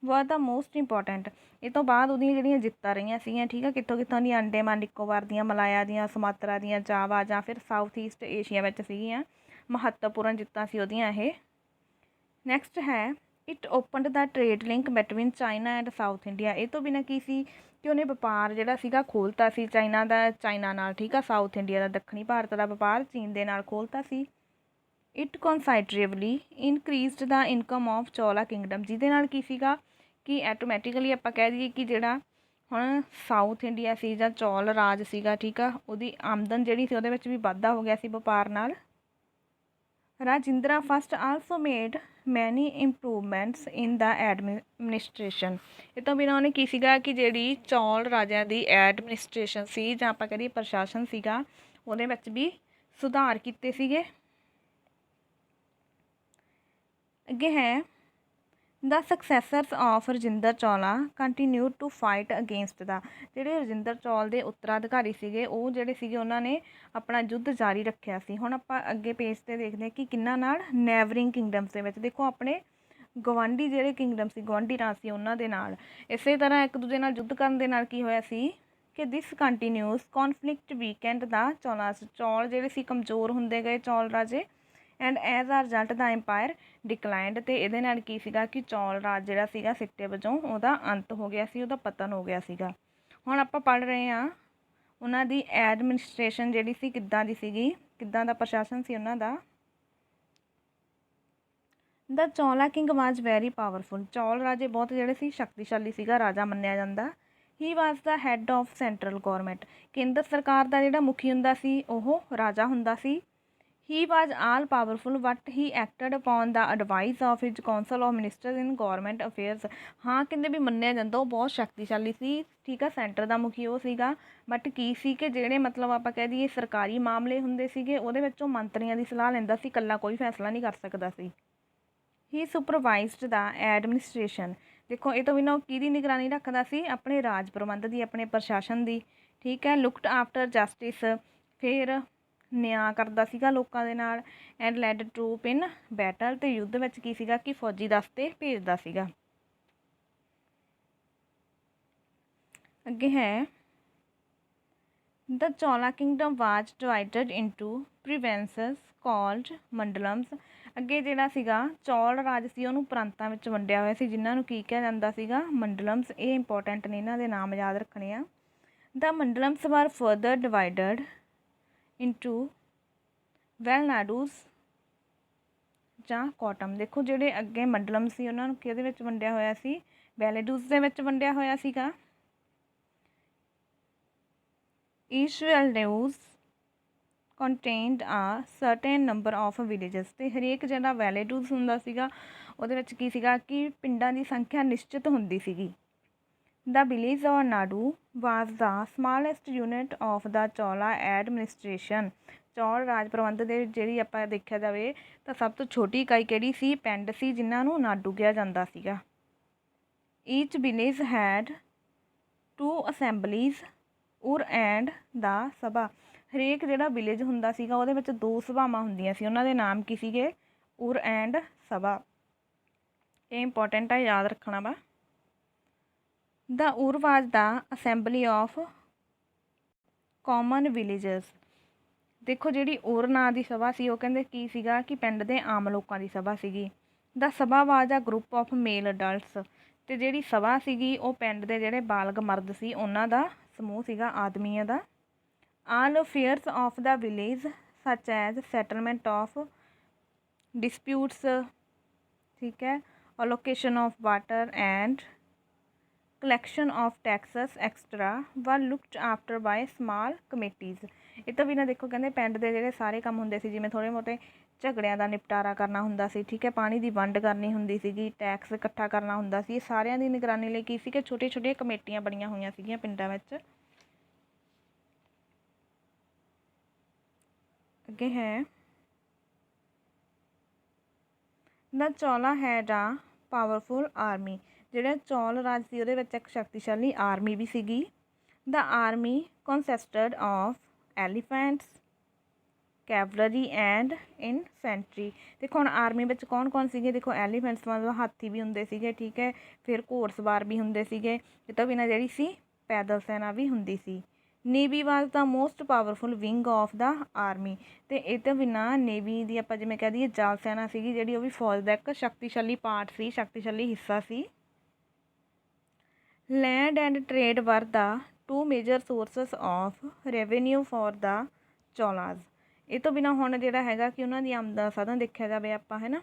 was the most important। ਇਹ ਤੋਂ ਬਾਅਦ ਉਹਦੀਆਂ ਜਿਹੜੀਆਂ ਜਿੱਤਾਂ ਰਹੀਆਂ ਸੀਗੀਆਂ, ਠੀਕ ਆ, ਕਿੱਥੋਂ ਕਿੱਥੋਂ ਦੀਆਂ, ਅੰਡੇਮਾਨ ਨਿਕੋਬਾਰ ਦੀਆਂ, ਮਲਾਇਆ ਦੀਆਂ, ਸੁਮਾਤਰਾ ਦੀਆਂ, ਜਾਵਾ ਜਾਂ ਫਿਰ ਸਾਊਥ ਈਸਟ ਏਸ਼ੀਆ ਵਿੱਚ ਸੀਗੀਆਂ। ਮਹੱਤਵਪੂਰਨ ਜਿੱਤਾਂ ਸੀ ਉਹਦੀਆਂ ਇਹ। ਨੈਕਸਟ ਹੈ it opened the trade link between China and south India. ਇਹ ਤੋਂ ਬਿਨਾਂ ਕੀ ਸੀ ਕਿ ਉਹਨੇ ਵਪਾਰ ਜਿਹੜਾ ਸੀਗਾ ਖੋਲ੍ਹਤਾ ਸੀ ਚਾਈਨਾ ਨਾਲ, ਠੀਕ ਆ, ਸਾਊਥ ਇੰਡੀਆ ਦਾ, ਦੱਖਣੀ ਭਾਰਤ ਦਾ ਵਪਾਰ ਚੀਨ ਦੇ ਨਾਲ ਖੋਲ੍ਹਤਾ ਸੀ। It considerably increased the income of Chola kingdom, ਜਿਹਦੇ ਨਾਲ ਕੀ ਸੀਗਾ ਕਿ ਐਟੋਮੈਟਿਕਲੀ ਆਪਾਂ ਕਹਿ ਦਈਏ ਕਿ ਜਿਹੜਾ ਹੁਣ ਸਾਊਥ ਇੰਡੀਆ ਸੀ ਜਾਂ ਚੌਲ ਰਾਜ ਸੀਗਾ, ਠੀਕ ਆ, ਉਹਦੀ ਆਮਦਨ ਜਿਹੜੀ ਸੀ ਉਹਦੇ ਵਿੱਚ ਵੀ ਵਾਧਾ ਹੋ ਗਿਆ ਸੀ ਵਪਾਰ ਨਾਲ। ਰਾਜਿੰਦਰਾ ਫਸਟ ਆਲਸੋ ਮੇਡ ਮੈਨੀ ਇੰਪਰੂਵਮੈਂਟਸ ਇਨ ਦਾ ਐਡਮਿਨਿਸਟ੍ਰੇਸ਼ਨ। ਇਹ ਤੋਂ ਬਿਨਾਂ ਉਹਨੇ ਕੀ ਸੀਗਾ ਕਿ ਜਿਹੜੀ ਚੌਲ ਰਾਜਿਆਂ ਦੀ ਐਡਮਿਨਿਸਟ੍ਰੇਸ਼ਨ ਸੀ ਜਾਂ ਆਪਾਂ ਕਹੀਏ ਪ੍ਰਸ਼ਾਸਨ ਸੀਗਾ, ਉਹਦੇ ਵਿੱਚ ਵੀ ਸੁਧਾਰ ਕੀਤੇ ਸੀਗੇ। ਅੱਗੇ ਹੈ the successors of Rajendra Chola continued to fight against the. ਜਿਹੜੇ ਰਜਿੰਦਰ ਚੌਲ ਦੇ ਉੱਤਰਾਧਿਕਾਰੀ ਸੀਗੇ, ਉਹ ਜਿਹੜੇ ਸੀਗੇ ਉਹਨਾਂ ਨੇ ਆਪਣਾ ਯੁੱਧ ਜਾਰੀ ਰੱਖਿਆ ਸੀ। ਹੁਣ ਆਪਾਂ ਅੱਗੇ ਪੇਜ 'ਤੇ ਦੇਖਦੇ ਹਾਂ ਕਿ ਕਿਹਨਾਂ ਨਾਲ, ਨੈਬਰਿੰਗ ਕਿੰਗਡਮਸ ਦੇ ਵਿੱਚ। ਦੇਖੋ ਆਪਣੇ ਗਵਾਂਢੀ ਜਿਹੜੇ ਕਿੰਗਡਮ ਸੀ, ਗਵਾਂਢੀ ਰਾਜ ਸੀ, ਉਹਨਾਂ ਦੇ ਨਾਲ। ਇਸੇ ਤਰ੍ਹਾਂ ਇੱਕ ਦੂਜੇ ਨਾਲ ਯੁੱਧ ਕਰਨ ਦੇ ਨਾਲ ਕੀ ਹੋਇਆ ਸੀ ਕਿ ਦਿਸ ਕੰਟੀਨਿਊਸ ਕੌਨਫਲਿਕਟ ਵੀਕਐਂਡ ਦਾ ਚੌਲਾਸ। ਚੌਲ ਜਿਹੜੇ ਸੀ ਕਮਜ਼ੋਰ ਹੁੰਦੇ ਗਏ, ਚੌਲ ਰਾਜੇ। And as a result the empire declined. ਅਤੇ ਇਹਦੇ ਨਾਲ ਕੀ ਸੀਗਾ ਕਿ ਚੌਲ ਰਾਜ ਜਿਹੜਾ ਸੀਗਾ ਸਿੱਟੇ ਵਜੋਂ ਉਹਦਾ ਅੰਤ ਹੋ ਗਿਆ ਸੀ, ਉਹਦਾ ਪਤਨ ਹੋ ਗਿਆ ਸੀਗਾ। ਹੁਣ ਆਪਾਂ ਪੜ੍ਹ ਰਹੇ ਹਾਂ ਉਹਨਾਂ ਦੀ ਐਡਮਿਨਿਸਟ੍ਰੇਸ਼ਨ ਜਿਹੜੀ ਸੀ ਕਿੱਦਾਂ ਦੀ ਸੀਗੀ, ਕਿੱਦਾਂ ਦਾ ਪ੍ਰਸ਼ਾਸਨ ਸੀ ਉਹਨਾਂ ਦਾ। ਦਾ ਚੌਲਾ ਕਿੰਗ ਵਾਜ਼ ਵੈਰੀ ਪਾਵਰਫੁਲ। ਚੌਲ ਰਾਜੇ ਬਹੁਤ ਜਿਹੜੇ ਸੀ ਸ਼ਕਤੀਸ਼ਾਲੀ ਸੀਗਾ ਰਾਜਾ ਮੰਨਿਆ ਜਾਂਦਾ। ਹੀ ਵਾਜ਼ ਦਾ ਹੈੱਡ ਆਫ ਸੈਂਟਰਲ ਗੌਰਮੈਂਟ। ਕੇਂਦਰ ਸਰਕਾਰ ਦਾ ਜਿਹੜਾ ਮੁਖੀ ਹੁੰਦਾ ਸੀ ਉਹ ਰਾਜਾ ਹੁੰਦਾ ਸੀ। He was all powerful but he acted upon the advice of his council of ministers in government affairs. ਹਾਂ ਕਹਿੰਦੇ ਵੀ ਮੰਨਿਆ ਜਾਂਦਾ ਉਹ ਬਹੁਤ ਸ਼ਕਤੀਸ਼ਾਲੀ ਸੀ, ਠੀਕ ਆ, ਸੈਂਟਰ ਦਾ ਮੁਖੀ ਉਹ ਸੀਗਾ। ਬਟ ਕੀ ਸੀ ਕਿ ਜਿਹੜੇ ਮਤਲਬ ਆਪਾਂ ਕਹਿ ਦਈਏ ਸਰਕਾਰੀ ਮਾਮਲੇ ਹੁੰਦੇ ਸੀਗੇ ਉਹਦੇ ਵਿੱਚ ਉਹ ਮੰਤਰੀਆਂ ਦੀ ਸਲਾਹ ਲੈਂਦਾ ਸੀ, ਇਕੱਲਾ ਕੋਈ ਫੈਸਲਾ ਨਹੀਂ ਕਰ ਸਕਦਾ ਸੀ। ਹੀ ਸੁਪਰਵਾਈਜ਼ਡ ਦਾ ਐਡਮਿਨਿਸਟ੍ਰੇਸ਼ਨ। ਦੇਖੋ ਇਹ ਤੋਂ ਬਿਨਾਂ ਉਹ ਕਿਹਦੀ ਨਿਗਰਾਨੀ ਰੱਖਦਾ ਸੀ, ਆਪਣੇ ਰਾਜ ਪ੍ਰਬੰਧ ਦੀ, ਆਪਣੇ ਪ੍ਰਸ਼ਾਸਨ ਦੀ, ਠੀਕ ਹੈ। ਲੁਕਡ ਆਫਟਰ ਜਸਟਿਸ, ਫਿਰ ਨਿਆਂ ਕਰਦਾ ਸੀਗਾ ਲੋਕਾਂ ਦੇ ਨਾਲ। And led troop in battle, ਅਤੇ ਯੁੱਧ ਵਿੱਚ ਕੀ ਸੀਗਾ ਕਿ ਫੌਜੀ ਦਸਤੇ ਭੇਜਦਾ ਸੀਗਾ। ਅੱਗੇ ਹੈ ਦ ਚੌਲਾ ਕਿੰਗਡਮ ਵਾਜ਼ ਡਿਵਾਈਡਡ ਇਨਟੂ ਪ੍ਰੀਵੈਂਸਸ ਕਾਲਡ ਮੰਡਲਮਸ। ਅੱਗੇ ਜਿਹੜਾ ਸੀਗਾ ਚੌਲ ਰਾਜ ਸੀ ਉਹਨੂੰ ਪ੍ਰਾਂਤਾਂ ਵਿੱਚ ਵੰਡਿਆ ਹੋਇਆ ਸੀ, ਜਿਨ੍ਹਾਂ ਨੂੰ ਕੀ ਕਿਹਾ ਜਾਂਦਾ ਸੀਗਾ, ਮੰਡਲਮਸ। ਇਹ ਇੰਪੋਰਟੈਂਟ ਨੇ, ਇਹਨਾਂ ਦੇ ਨਾਮ ਯਾਦ ਰੱਖਣੇ ਆ। ਦ ਮੰਡਲਮਸ ਵਾਰ ਫਰਦਰ ਡਿਵਾਈਡਡ ਇਨਟੂ ਵੈਲਨਾਡੂਸ ਜਾਂ ਕੋਟਮ। ਦੇਖੋ ਜਿਹੜੇ ਅੱਗੇ ਮੰਡਲਮ ਸੀ ਉਹਨਾਂ ਨੂੰ ਕਿਹਦੇ ਵਿੱਚ ਵੰਡਿਆ ਹੋਇਆ ਸੀ, ਵੈਲੇਡੂਸ ਦੇ ਵਿੱਚ ਵੰਡਿਆ ਹੋਇਆ ਸੀਗਾ। ਈਚ ਵੈਲਡੂਸ ਕੰਟੇਨਡ ਆ ਸਰਟੇਨ ਨੰਬਰ ਆਫ ਵਿਲੇਜਸ। ਅਤੇ ਹਰੇਕ ਜਿਹੜਾ ਵੈਲੇਡੂਸ ਹੁੰਦਾ ਸੀਗਾ ਉਹਦੇ ਵਿੱਚ ਕੀ ਸੀਗਾ ਕਿ ਪਿੰਡਾਂ ਦੀ ਸੰਖਿਆ ਨਿਸ਼ਚਿਤ ਹੁੰਦੀ ਸੀਗੀ। The village or nadu was the smallest unit of the Chola administration. Chola ਰਾਜ ਪ੍ਰਬੰਧ ਦੇ ਜਿਹੜੀ ਆਪਾਂ ਦੇਖਿਆ ਜਾਵੇ ਤਾਂ ਸਭ ਤੋਂ ਛੋਟੀ ਇਕਾਈ ਕਿਹੜੀ ਸੀ, ਪਿੰਡ ਸੀ, ਜਿਨ੍ਹਾਂ ਨੂੰ ਨਾਡੂ ਕਿਹਾ ਜਾਂਦਾ ਸੀਗਾ। ਈਚ ਵਿਲੇਜ ਹੈਡ 2 ਅਸੈਂਬਲੀਜ਼ ਉਰ ਐਂਡ ਦਾ ਸਭਾ। ਹਰੇਕ ਜਿਹੜਾ ਵਿਲੇਜ ਹੁੰਦਾ ਸੀਗਾ ਉਹਦੇ ਵਿੱਚ 2 ਸਭਾਵਾਂ ਹੁੰਦੀਆਂ ਸੀ, ਉਹਨਾਂ ਦੇ ਨਾਮ ਕੀ ਸੀਗੇ, ਉਰ ਐਂਡ ਸਭਾ। ਇਹ ਇੰਪੋਰਟੈਂਟ ਆ, ਯਾਦ ਰੱਖਣਾ ਵਾ। ਦਾ ਉਰ ਵਾਜ਼ ਦਾ ਅਸੈਂਬਲੀ ਆਫ ਕਾਮਨ ਵਿਲੇਜਰਸ। ਦੇਖੋ ਜਿਹੜੀ ਉਰ ਨਾਂ ਦੀ ਸਭਾ ਸੀ ਉਹ ਕਹਿੰਦੇ ਕੀ ਸੀਗਾ ਕਿ ਪਿੰਡ ਦੇ ਆਮ ਲੋਕਾਂ ਦੀ ਸਭਾ ਸੀਗੀ। ਦਾ ਸਭਾ ਵਾਜ਼ ਆ ਗਰੁੱਪ ਆਫ ਮੇਲ ਅਡਲਟਸ। ਅਤੇ ਜਿਹੜੀ ਸਭਾ ਸੀਗੀ ਉਹ ਪਿੰਡ ਦੇ ਜਿਹੜੇ ਬਾਲਗ ਮਰਦ ਸੀ ਉਹਨਾਂ ਦਾ ਸਮੂਹ ਸੀਗਾ, ਆਦਮੀਆਂ ਦਾ। All affairs of the village such as settlement of disputes, ਠੀਕ ਹੈ, allocation of water and collection of taxes extra were looked after by small committees. ਇਹ ਤੋਂ ਬਿਨਾਂ ਦੇਖੋ ਕਹਿੰਦੇ ਪਿੰਡ ਦੇ ਜਿਹੜੇ ਸਾਰੇ ਕੰਮ ਹੁੰਦੇ ਸੀ, ਜਿਵੇਂ ਥੋੜ੍ਹੇ ਮੋਟੇ ਝਗੜਿਆਂ ਦਾ ਨਿਪਟਾਰਾ ਕਰਨਾ ਹੁੰਦਾ ਸੀ, ਠੀਕ ਹੈ, ਪਾਣੀ ਦੀ ਵੰਡ ਕਰਨੀ ਹੁੰਦੀ ਸੀਗੀ, ਟੈਕਸ ਇਕੱਠਾ ਕਰਨਾ ਹੁੰਦਾ ਸੀ, ਸਾਰਿਆਂ ਦੀ ਨਿਗਰਾਨੀ ਲਈ ਕੀ ਸੀ ਕਿ ਛੋਟੀਆਂ ਛੋਟੀਆਂ ਕਮੇਟੀਆਂ ਬਣੀਆਂ ਹੋਈਆਂ ਸੀਗੀਆਂ ਪਿੰਡਾਂ ਵਿੱਚ। ਅੱਗੇ ਹੈ ਦ ਚੋਲਾ ਹੈਡ ਆ ਪਾਵਰਫੁਲ ਆਰਮੀ। ਜਿਹੜਾ ਚੌਲ ਰਾਜ ਸੀ ਉਹਦੇ ਵਿੱਚ ਇੱਕ ਸ਼ਕਤੀਸ਼ਾਲੀ ਆਰਮੀ ਵੀ ਸੀਗੀ। The army consisted of elephants, cavalry and infantry. ਦੇਖੋ ਹੁਣ ਆਰਮੀ ਵਿੱਚ ਕੌਣ ਕੌਣ ਸੀਗੇ, ਦੇਖੋ ਐਲੀਫੈਂਟਸ ਮਤਲਬ ਹਾਥੀ ਵੀ ਹੁੰਦੇ ਸੀਗੇ, ਠੀਕ ਹੈ, ਫਿਰ ਘੋੜਸਵਾਰ ਵੀ ਹੁੰਦੇ ਸੀਗੇ, ਇਹ ਤੋਂ ਬਿਨਾਂ ਜਿਹੜੀ ਸੀ ਪੈਦਲ ਸੈਨਾ ਵੀ ਹੁੰਦੀ ਸੀ। Navy was the most powerful wing of the army. ਅਤੇ ਇਹ ਤੋਂ ਬਿਨਾਂ ਨੇਵੀ ਦੀ ਆਪਾਂ ਜਿਵੇਂ ਕਹਿ ਦਈਏ ਜਲ ਸੈਨਾ ਸੀਗੀ ਜਿਹੜੀ, ਉਹ ਵੀ ਫੌਜ ਦਾ ਇੱਕ ਸ਼ਕਤੀਸ਼ਾਲੀ ਪਾਰਟ ਸੀ, ਸ਼ਕਤੀਸ਼ਾਲੀ ਹਿੱਸਾ ਸੀ। Land and trade were the two major sources of revenue for the Cholas. ਇਹ ਤੋਂ ਬਿਨਾਂ ਹੁਣ ਜਿਹੜਾ ਹੈਗਾ ਕਿ ਉਹਨਾਂ ਦੀ ਆਮਦਨ ਦਾ ਸਾਧਨ ਦੇਖਿਆ ਜਾਵੇ ਆਪਾਂ, ਹੈ ਨਾ,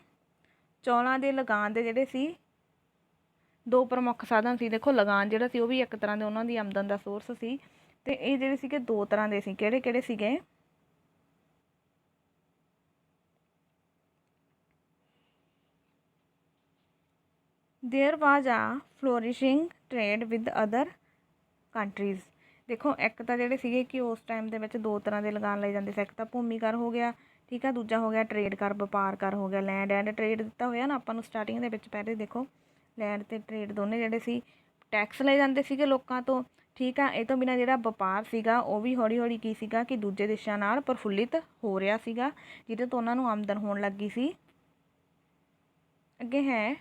ਚੌਲਾਂ ਦੇ ਲਗਾਨ ਦੇ ਜਿਹੜੇ ਸੀ ਦੋ ਪ੍ਰਮੁੱਖ ਸਾਧਨ ਸੀ। ਦੇਖੋ ਲਗਾਨ ਜਿਹੜਾ ਸੀ ਉਹ ਵੀ ਇੱਕ ਤਰ੍ਹਾਂ ਦੇ ਉਹਨਾਂ ਦੀ ਆਮਦਨ ਦਾ ਸੋਰਸ ਸੀ, ਅਤੇ ਇਹ ਜਿਹੜੇ ਸੀਗੇ ਦੋ ਤਰ੍ਹਾਂ ਦੇ ਸੀ। ਕਿਹੜੇ ਕਿਹੜੇ ਸੀਗੇ? ਦੇਅਰ ਵਾਜ਼ ਆ ਫਲੋਰਿਸ਼ਿੰਗ ਟ੍ਰੇਡ ਵਿਦ ਅਦਰ ਕੰਟਰੀਜ਼। ਦੇਖੋ ਇੱਕ ਤਾਂ ਜਿਹੜੇ ਸੀਗੇ ਕਿ ਉਸ ਟਾਈਮ ਦੇ ਵਿੱਚ ਦੋ ਤਰ੍ਹਾਂ ਦੇ ਲਗਾਨ ਲਏ ਜਾਂਦੇ ਸੀ। ਇੱਕ ਤਾਂ ਭੂਮੀ ਕਰ ਹੋ ਗਿਆ, ਠੀਕ ਆ, ਦੂਜਾ ਹੋ ਗਿਆ ਟ੍ਰੇਡ ਕਰ, ਵਪਾਰ ਕਰ ਹੋ ਗਿਆ। ਲੈਂਡ ਐਂਡ ਟ੍ਰੇਡ ਦਿੱਤਾ ਹੋਇਆ ਨਾ ਆਪਾਂ ਨੂੰ ਸਟਾਰਟਿੰਗ ਦੇ ਵਿੱਚ, ਪਹਿਲੇ ਦੇਖੋ ਲੈਂਡ ਅਤੇ ਟ੍ਰੇਡ ਦੋਨੇ ਜਿਹੜੇ ਸੀ ਟੈਕਸ ਲਏ ਜਾਂਦੇ ਸੀਗੇ ਲੋਕਾਂ ਤੋਂ, ਠੀਕ ਆ। ਇਹ ਤੋਂ ਬਿਨਾਂ ਜਿਹੜਾ ਵਪਾਰ ਸੀਗਾ ਉਹ ਵੀ ਹੌਲੀ ਹੌਲੀ ਕੀ ਸੀਗਾ ਕਿ ਦੂਜੇ ਦੇਸ਼ਾਂ ਨਾਲ ਪ੍ਰਫੁੱਲਿਤ ਹੋ ਰਿਹਾ ਸੀਗਾ, ਜਿਹਦੇ ਤੋਂ ਉਹਨਾਂ ਨੂੰ ਆਮਦਨ ਹੋਣ ਲੱਗੀ ਸੀ। ਅੱਗੇ ਹੈ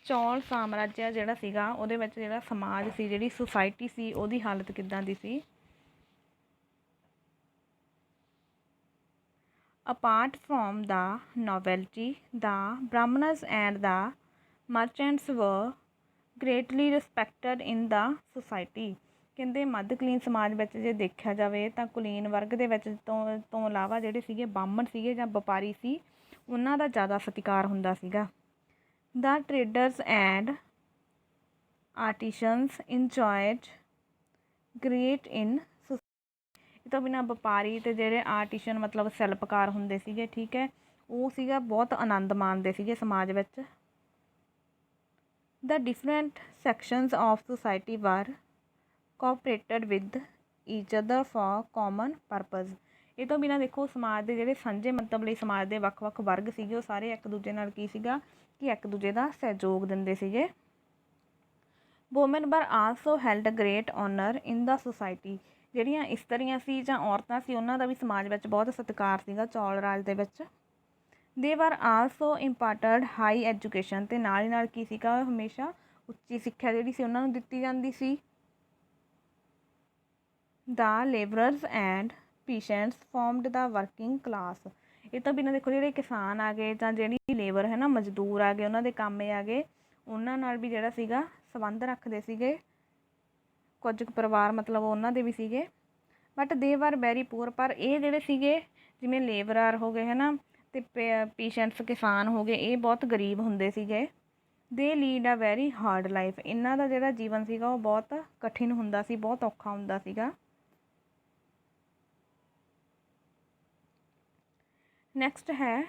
ਚੌਲ ਸਾਮਰਾਜ ਜਿਹੜਾ ਸੀਗਾ ਉਹਦੇ ਵਿੱਚ ਜਿਹੜਾ ਸਮਾਜ ਸੀ, ਜਿਹੜੀ ਸੁਸਾਇਟੀ ਸੀ, ਉਹਦੀ ਹਾਲਤ ਕਿੱਦਾਂ ਦੀ ਸੀ? Apart from the novelty, the Brahmins and the merchants were greatly respected in the society. ਕਹਿੰਦੇ ਮੱਧਕਾਲੀਨ ਸਮਾਜ ਵਿੱਚ ਜੇ ਦੇਖਿਆ ਜਾਵੇ ਤਾਂ ਕੁਲੀਨ ਵਰਗ ਦੇ ਵਿੱਚ ਤੋਂ ਇਲਾਵਾ ਜਿਹੜੇ ਸੀਗੇ ਬ੍ਰਾਹਮਣ ਸੀਗੇ ਜਾਂ ਵਪਾਰੀ ਸੀ, ਉਹਨਾਂ ਦਾ ਜ਼ਿਆਦਾ ਸਤਿਕਾਰ ਹੁੰਦਾ ਸੀਗਾ। The traders and artisans enjoyed great in society। ਇਹ ਤੋਂ ਬਿਨਾਂ ਵਪਾਰੀ ਅਤੇ ਜਿਹੜੇ ਆਰਟੀਸ਼ਨ ਮਤਲਬ ਸ਼ਿਲਪਕਾਰ ਹੁੰਦੇ ਸੀਗੇ, ਠੀਕ ਹੈ, ਉਹ ਸੀਗਾ ਬਹੁਤ ਆਨੰਦ ਮਾਣਦੇ ਸੀਗੇ ਸਮਾਜ ਵਿੱਚ। The different sections of society were cooperated with each other for common purpose। ਇਹ ਤੋਂ ਬਿਨਾਂ ਦੇਖੋ ਸਮਾਜ ਦੇ ਜਿਹੜੇ ਸਾਂਝੇ ਮੰਤਵ ਲਈ ਸਮਾਜ ਦੇ ਵੱਖ-ਵੱਖ ਵਰਗ ਸੀਗੇ ਉਹ ਸਾਰੇ ਇੱਕ ਦੂਜੇ ਨਾਲ ਕੀ ਸੀਗਾ ਕਿ ਇੱਕ ਦੂਜੇ ਦਾ ਸਹਿਯੋਗ ਦਿੰਦੇ ਸੀਗੇ। ਵੂਮਨ ਵਰ ਆਲਸੋ ਹੈਲਡ ਗ੍ਰੇਟ ਓਨਰ ਇਨ ਦਾ ਸੁਸਾਇਟੀ। ਜਿਹੜੀਆਂ ਇਸਤਰੀਆਂ ਸੀ ਜਾਂ ਔਰਤਾਂ ਸੀ ਉਹਨਾਂ ਦਾ ਵੀ ਸਮਾਜ ਵਿੱਚ ਬਹੁਤ ਸਤਿਕਾਰ ਸੀਗਾ ਚੌਲ ਰਾਜ ਦੇ ਵਿੱਚ। ਦੇ ਵਰ ਆਲਸੋ ਇੰਪਾਰਟਡ ਹਾਈ ਐਜੂਕੇਸ਼ਨ। ਅਤੇ ਨਾਲ ਹੀ ਨਾਲ ਕੀ ਸੀਗਾ ਹਮੇਸ਼ਾ ਉੱਚੀ ਸਿੱਖਿਆ ਜਿਹੜੀ ਸੀ ਉਹਨਾਂ ਨੂੰ ਦਿੱਤੀ ਜਾਂਦੀ ਸੀ। ਦਾ ਲੇਬਰਰਸ ਐਂਡ ਪੀਸ਼ੈਂਟਸ ਫੋਰਮਡ ਦਾ ਵਰਕਿੰਗ ਕਲਾਸ। ਇਹ ਤੋਂ ਬਿਨਾਂ ਦੇਖੋ ਜਿਹੜੇ ਕਿਸਾਨ ਆ ਗਏ ਜਾਂ ਜਿਹੜੀ ਲੇਬਰ ਹੈ ਨਾ, ਮਜ਼ਦੂਰ ਆ ਗਏ, ਉਹਨਾਂ ਦੇ ਕਾਮੇ ਆ ਗਏ, ਉਹਨਾਂ ਨਾਲ ਵੀ ਜਿਹੜਾ ਸੀਗਾ ਸੰਬੰਧ ਰੱਖਦੇ ਸੀਗੇ ਕੁਝ ਕੁ ਪਰਿਵਾਰ, ਮਤਲਬ ਉਹਨਾਂ ਦੇ ਵੀ ਸੀਗੇ। ਬਟ ਦੇ ਵਰ ਵੈਰੀ ਪੂਅਰ। ਪਰ ਇਹ ਜਿਹੜੇ ਸੀਗੇ ਜਿਵੇਂ ਲੇਬਰਰ ਹੋ ਗਏ ਹੈ ਨਾ, ਅਤੇ ਪੇਸ਼ੈਂਟਸ ਕਿਸਾਨ ਹੋ ਗਏ, ਇਹ ਬਹੁਤ ਗਰੀਬ ਹੁੰਦੇ ਸੀਗੇ। ਦੇ ਲੀਡ ਆ ਵੈਰੀ ਹਾਰਡ ਲਾਈਫ। ਇਹਨਾਂ ਦਾ ਜਿਹੜਾ ਜੀਵਨ ਸੀਗਾ ਉਹ ਬਹੁਤ ਕਠਿਨ ਹੁੰਦਾ ਸੀ, ਬਹੁਤ ਔਖਾ ਹੁੰਦਾ ਸੀਗਾ। ਨੈਕਸਟ ਹੈ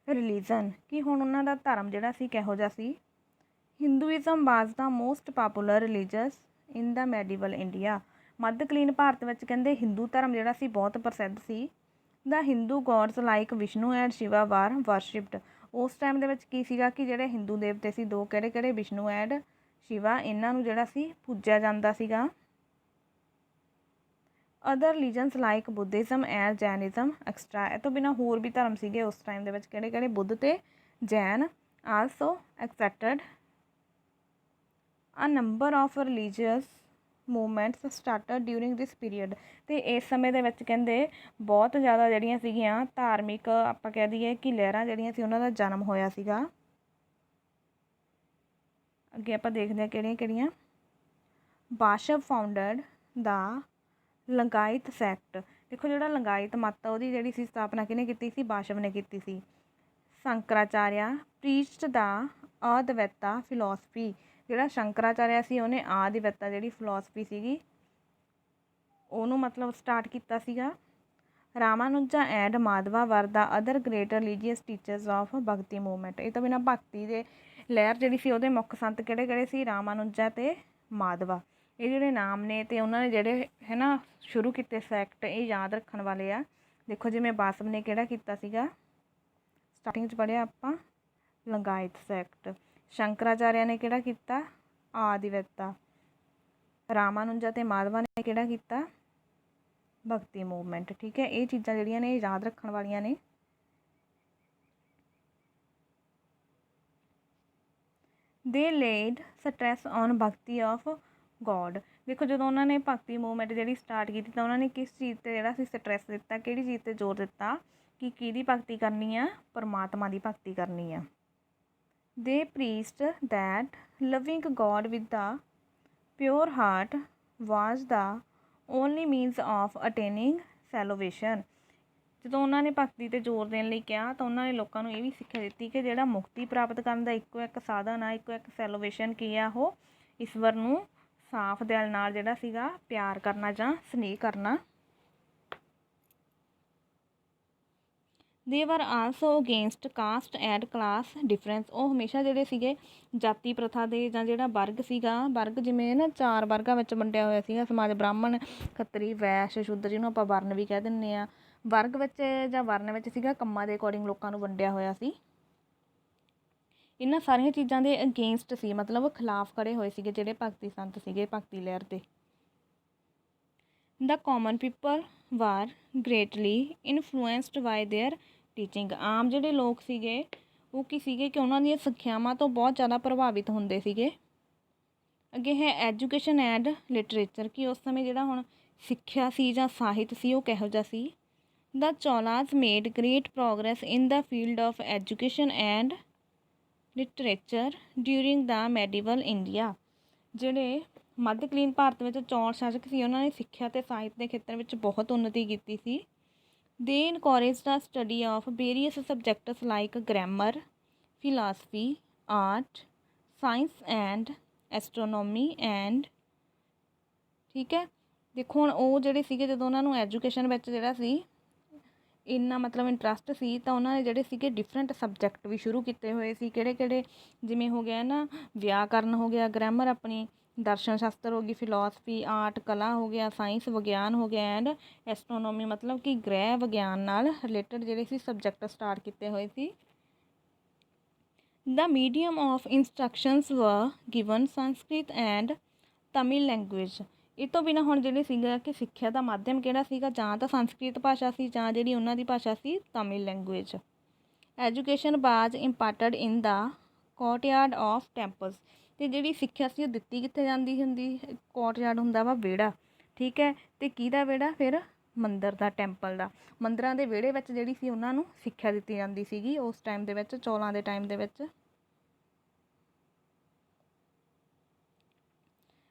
ਰਿਲੀਜਨ, ਕਿ ਹੁਣ ਉਹਨਾਂ ਦਾ ਧਰਮ ਜਿਹੜਾ ਸੀ ਕਿਹੋ ਜਿਹਾ ਸੀ। Hinduism was the most popular religious in the medieval India. ਮੱਧਕਾਲੀਨ ਭਾਰਤ ਵਿੱਚ ਕਹਿੰਦੇ ਹਿੰਦੂ ਧਰਮ ਜਿਹੜਾ ਸੀ ਬਹੁਤ ਪ੍ਰਸਿੱਧ ਸੀ। The Hindu gods like Vishnu and Shiva were worshipped. ਉਸ ਟਾਈਮ ਦੇ ਵਿੱਚ ਕੀ ਸੀਗਾ ਕਿ ਜਿਹੜੇ ਹਿੰਦੂ ਦੇਵਤੇ ਸੀ ਦੋ, ਕਿਹੜੇ ਕਿਹੜੇ? ਵਿਸ਼ਨੂੰ ਐਂਡ ਸ਼ਿਵਾ, ਇਹਨਾਂ ਨੂੰ ਜਿਹੜਾ ਸੀ ਪੂਜਿਆ ਜਾਂਦਾ ਸੀਗਾ। Other religions like Buddhism and Jainism extra. ਇਹ ਤੋਂ ਬਿਨਾਂ ਹੋਰ ਵੀ ਧਰਮ ਸੀਗੇ ਉਸ ਟਾਈਮ ਦੇ ਵਿੱਚ, ਕਿਹੜੇ ਕਿਹੜੇ? ਬੁੱਧ ਅਤੇ Jain. Also accepted a number of religious movements started during this period. ਅਤੇ ਇਸ ਸਮੇਂ ਦੇ ਵਿੱਚ ਕਹਿੰਦੇ ਬਹੁਤ ਜ਼ਿਆਦਾ ਜਿਹੜੀਆਂ ਸੀਗੀਆਂ ਧਾਰਮਿਕ ਆਪਾਂ ਕਹਿ ਦਈਏ ਕਿ ਲਹਿਰਾਂ ਜਿਹੜੀਆਂ ਸੀ ਉਹਨਾਂ ਦਾ ਜਨਮ ਹੋਇਆ ਸੀਗਾ। ਅੱਗੇ ਆਪਾਂ ਦੇਖਦੇ ਹਾਂ ਕਿਹੜੀਆਂ ਕਿਹੜੀਆਂ। ਬਾਸ਼ਵ ਫਾਊਂਡਡ ਦਾ ਲੰਗਾਇਤ ਸੈਕਟ। ਦੇਖੋ ਜਿਹੜਾ ਲੰਗਾਇਤ ਮੱਤ ਆ ਉਹਦੀ ਜਿਹੜੀ ਸੀ ਸਥਾਪਨਾ ਕਿਹਨੇ ਕੀਤੀ ਸੀ? ਬਾਸ਼ਵ ਨੇ ਕੀਤੀ ਸੀ। ਸ਼ੰਕਰਾਚਾਰਿਆ ਪ੍ਰੀਚਡ ਦਾ ਅਦਵੈਤਾ ਫਿਲੋਸਫੀ। ਜਿਹੜਾ ਸ਼ੰਕਰਾਚਾਰਿਆ ਸੀ ਉਹਨੇ ਆਦਿਵੈਤਾ ਜਿਹੜੀ ਫਿਲੋਸਫੀ ਸੀਗੀ ਉਹਨੂੰ ਮਤਲਬ ਸਟਾਰਟ ਕੀਤਾ ਸੀਗਾ। ਰਾਮਾਨੁਜਾ ਐਂਡ ਮਾਧਵਾ ਵਰ the other great religious teachers of ਭਗਤੀ ਮੂਵਮੈਂਟ। ਇਹ ਤੋਂ ਬਿਨਾਂ ਭਗਤੀ ਦੇ ਲਹਿਰ ਜਿਹੜੀ ਸੀ ਉਹਦੇ ਮੁੱਖ ਸੰਤ ਕਿਹੜੇ ਕਿਹੜੇ ਸੀ? ਰਾਮਾਨੁਜਾ ਅਤੇ ਮਾਧਵਾ। ਇਹ ਜਿਹੜੇ ਨਾਮ ਨੇ ਅਤੇ ਉਹਨਾਂ ਨੇ ਜਿਹੜੇ ਹੈ ਨਾ ਸ਼ੁਰੂ ਕੀਤੇ ਸੈਕਟ, ਇਹ ਯਾਦ ਰੱਖਣ ਵਾਲੇ ਆ। देखो जिवें बासव ने किहड़ा कीता सीगा, स्टार्टिंग च पढ़िया आपां लिंगायत सैक्ट। शंकराचार्य ने किहड़ा कीता, आदिवैता। रामानुजा ते माधवा ने किहड़ा कीता, भगती मूवमेंट। ठीक है, ये चीज़ां जिहड़ियां ने याद रखण वालियां ने। दे लेड स्ट्रैस ऑन भगती ऑफ गॉड। देखो जो उन्होंने भगती मूवमेंट जी स्टार्ट की तो उन्होंने किस चीज़ से जोड़ा स्ट्रैस दिता, कि चीज़ से जोर दिता कि किहदी भगती करनी है, परमात्मा की भगती करनी है। They preached that loving God with the pure heart was the only means of attaining salvation. ਜਦੋਂ ਉਹਨਾਂ ਨੇ ਭਗਤੀ 'ਤੇ ਜ਼ੋਰ ਦੇਣ ਲਈ ਕਿਹਾ ਤਾਂ ਉਹਨਾਂ ਨੇ ਲੋਕਾਂ ਨੂੰ ਇਹ ਵੀ ਸਿੱਖਿਆ ਦਿੱਤੀ ਕਿ ਜਿਹੜਾ ਮੁਕਤੀ ਪ੍ਰਾਪਤ ਕਰਨ ਦਾ ਇੱਕੋ ਇੱਕ ਸਾਧਨ ਆ, ਇੱਕੋ ਇੱਕ ਸੈਲੋਵੇਸ਼ਨ ਕੀ ਆ, ਉਹ ਈਸ਼ਵਰ ਨੂੰ ਸਾਫ਼ ਦਿਲ ਨਾਲ ਜਿਹੜਾ ਸੀਗਾ ਪਿਆਰ ਕਰਨਾ ਜਾਂ ਸਨੇਹ ਕਰਨਾ। They were also against caste and class difference. ਉਹ ਹਮੇਸ਼ਾ ਜਿਹੜੇ ਸੀਗੇ ਜਾਤੀ ਪ੍ਰਥਾ ਦੇ ਜਾਂ ਜਿਹੜਾ ਵਰਗ ਸੀਗਾ, ਵਰਗ ਜਿਵੇਂ ਨਾ 4 ਵਰਗਾਂ ਵਿੱਚ ਵੰਡਿਆ ਹੋਇਆ ਸੀਗਾ ਸਮਾਜ, ਬ੍ਰਾਹਮਣ, ਖੱਤਰੀ, ਵੈਸ਼, ਸ਼ੂਦਰ, ਜਿਹਨੂੰ ਆਪਾਂ ਵਰਨ ਵੀ ਕਹਿ ਦਿੰਦੇ ਹਾਂ। ਵਰਗ ਵਿੱਚ ਜਾਂ ਵਰਨ ਵਿੱਚ ਸੀਗਾ, ਕੰਮਾਂ ਦੇ ਅਕੋਰਡਿੰਗ ਲੋਕਾਂ ਨੂੰ ਵੰਡਿਆ ਹੋਇਆ ਸੀ। ਇਹਨਾਂ ਸਾਰੀਆਂ ਚੀਜ਼ਾਂ ਦੇ ਅਗੇਂਸਟ ਸੀ, ਮਤਲਬ ਖਿਲਾਫ ਖੜੇ ਹੋਏ ਸੀਗੇ ਜਿਹੜੇ ਭਗਤੀ ਸੰਤ ਸੀਗੇ ਭਗਤੀ ਲਹਿਰ ਦੇ। The common people were greatly influenced by their teaching. ਆਮ ਜਿਹੜੇ ਲੋਕ ਸੀਗੇ ਉਹ ਕੀ ਸੀਗੇ ਕਿ ਉਹਨਾਂ ਦੀਆਂ ਸਿੱਖਿਆਵਾਂ ਤੋਂ ਬਹੁਤ ਜ਼ਿਆਦਾ ਪ੍ਰਭਾਵਿਤ ਹੁੰਦੇ ਸੀਗੇ। ਅੱਗੇ ਹੈ ਐਜੂਕੇਸ਼ਨ ਐਂਡ ਲਿਟਰੇਚਰ, ਕਿ ਉਸ ਸਮੇਂ ਜਿਹੜਾ ਹੁਣ ਸਿੱਖਿਆ ਸੀ ਜਾਂ ਸਾਹਿਤ ਸੀ ਉਹ ਕਿਹੋ ਜਿਹਾ ਸੀ। The Cholas made great progress in the field of education and literature during the medieval India। ਜਿਹੜੇ ਮੱਧਕਾਲੀਨ ਭਾਰਤ ਵਿੱਚ ਚੌਲ ਸ਼ਾਸਕ ਸੀ ਉਹਨਾਂ ਨੇ ਸਿੱਖਿਆ ਅਤੇ ਸਾਹਿਤ ਦੇ ਖੇਤਰ ਵਿੱਚ ਬਹੁਤ ਉੱਨਤੀ ਕੀਤੀ ਸੀ। They encouraged the study of various subjects like grammar, philosophy, art, science and astronomy and ਠੀਕ ਹੈ। ਦੇਖੋ ਹੁਣ ਉਹ ਜਿਹੜੇ ਸੀਗੇ ਜਦੋਂ ਉਹਨਾਂ ਨੂੰ ਐਜੂਕੇਸ਼ਨ ਵਿੱਚ ਜਿਹੜਾ ਸੀ ਇੰਨਾ ਮਤਲਬ ਇੰਟਰਸਟ ਸੀ ਤਾਂ ਉਹਨਾਂ ਨੇ ਜਿਹੜੇ ਸੀਗੇ ਡਿਫਰੈਂਟ ਸਬਜੈਕਟ ਵੀ ਸ਼ੁਰੂ ਕੀਤੇ ਹੋਏ ਸੀ। ਕਿਹੜੇ ਕਿਹੜੇ, ਜਿਵੇਂ ਹੋ ਗਿਆ ਨਾ ਵਿਆਕਰਨ ਹੋ ਗਿਆ, ਗ੍ਰਾਮਰ ਆਪਣੀ, ਦਰਸ਼ਨ ਸ਼ਾਸਤਰ ਹੋ ਗਈ, ਫਿਲੋਸਫੀ, ਆਰਟ ਕਲਾ ਹੋ ਗਿਆ, ਸਾਇੰਸ ਵਿਗਿਆਨ ਹੋ ਗਿਆ ਐਂਡ ਐਸਟਰੋਨੋਮੀ ਮਤਲਬ ਕਿ ਗ੍ਰਹਿ ਵਿਗਿਆਨ ਨਾਲ ਰਿਲੇਟਡ ਜਿਹੜੇ ਸੀ ਸਬਜੈਕਟ ਸਟਾਰਟ ਕੀਤੇ ਹੋਏ ਸੀ। ਦ ਮੀਡੀਅਮ ਆਫ ਇੰਸਟਰਕਸ਼ਨਸ ਵਰ given Sanskrit and Tamil language. ਇਹ ਤੋਂ ਬਿਨਾਂ ਹੁਣ ਜਿਹੜੇ ਸੀਗਾ ਕਿ ਸਿੱਖਿਆ ਦਾ ਮਾਧਿਅਮ ਕਿਹੜਾ ਸੀਗਾ, ਜਾਂ ਤਾਂ ਸੰਸਕ੍ਰਿਤ ਭਾਸ਼ਾ ਸੀ ਜਾਂ ਜਿਹੜੀ ਉਹਨਾਂ ਦੀ ਭਾਸ਼ਾ ਸੀ ਤਮਿਲ ਲੈਂਗੁਏਜ। ਐਜੂਕੇਸ਼ਨ ਵਾਜ ਇੰਪਾਰਟਡ ਇਨ ਦਾ ਕੋਰਟਯਾਰਡ ਆਫ ਟੈਂਪਲਸ। ਅਤੇ ਜਿਹੜੀ ਸਿੱਖਿਆ ਸੀ ਉਹ ਦਿੱਤੀ ਕਿੱਥੇ ਜਾਂਦੀ ਹੁੰਦੀ, ਕੋਰਟਯਾਰਡ ਹੁੰਦਾ ਵਾ ਵਿਹੜਾ। ਠੀਕ ਹੈ, ਅਤੇ ਕਿਹਦਾ ਵਿਹੜਾ, ਫਿਰ ਮੰਦਰ ਦਾ, ਟੈਂਪਲ ਦਾ। ਮੰਦਰਾਂ ਦੇ ਵਿਹੜੇ ਵਿੱਚ ਜਿਹੜੀ ਸੀ ਉਹਨਾਂ ਨੂੰ ਸਿੱਖਿਆ ਦਿੱਤੀ ਜਾਂਦੀ ਸੀਗੀ ਉਸ ਟਾਈਮ ਦੇ ਵਿੱਚ, ਚੌਲਾਂ ਦੇ ਟਾਈਮ ਦੇ ਵਿੱਚ।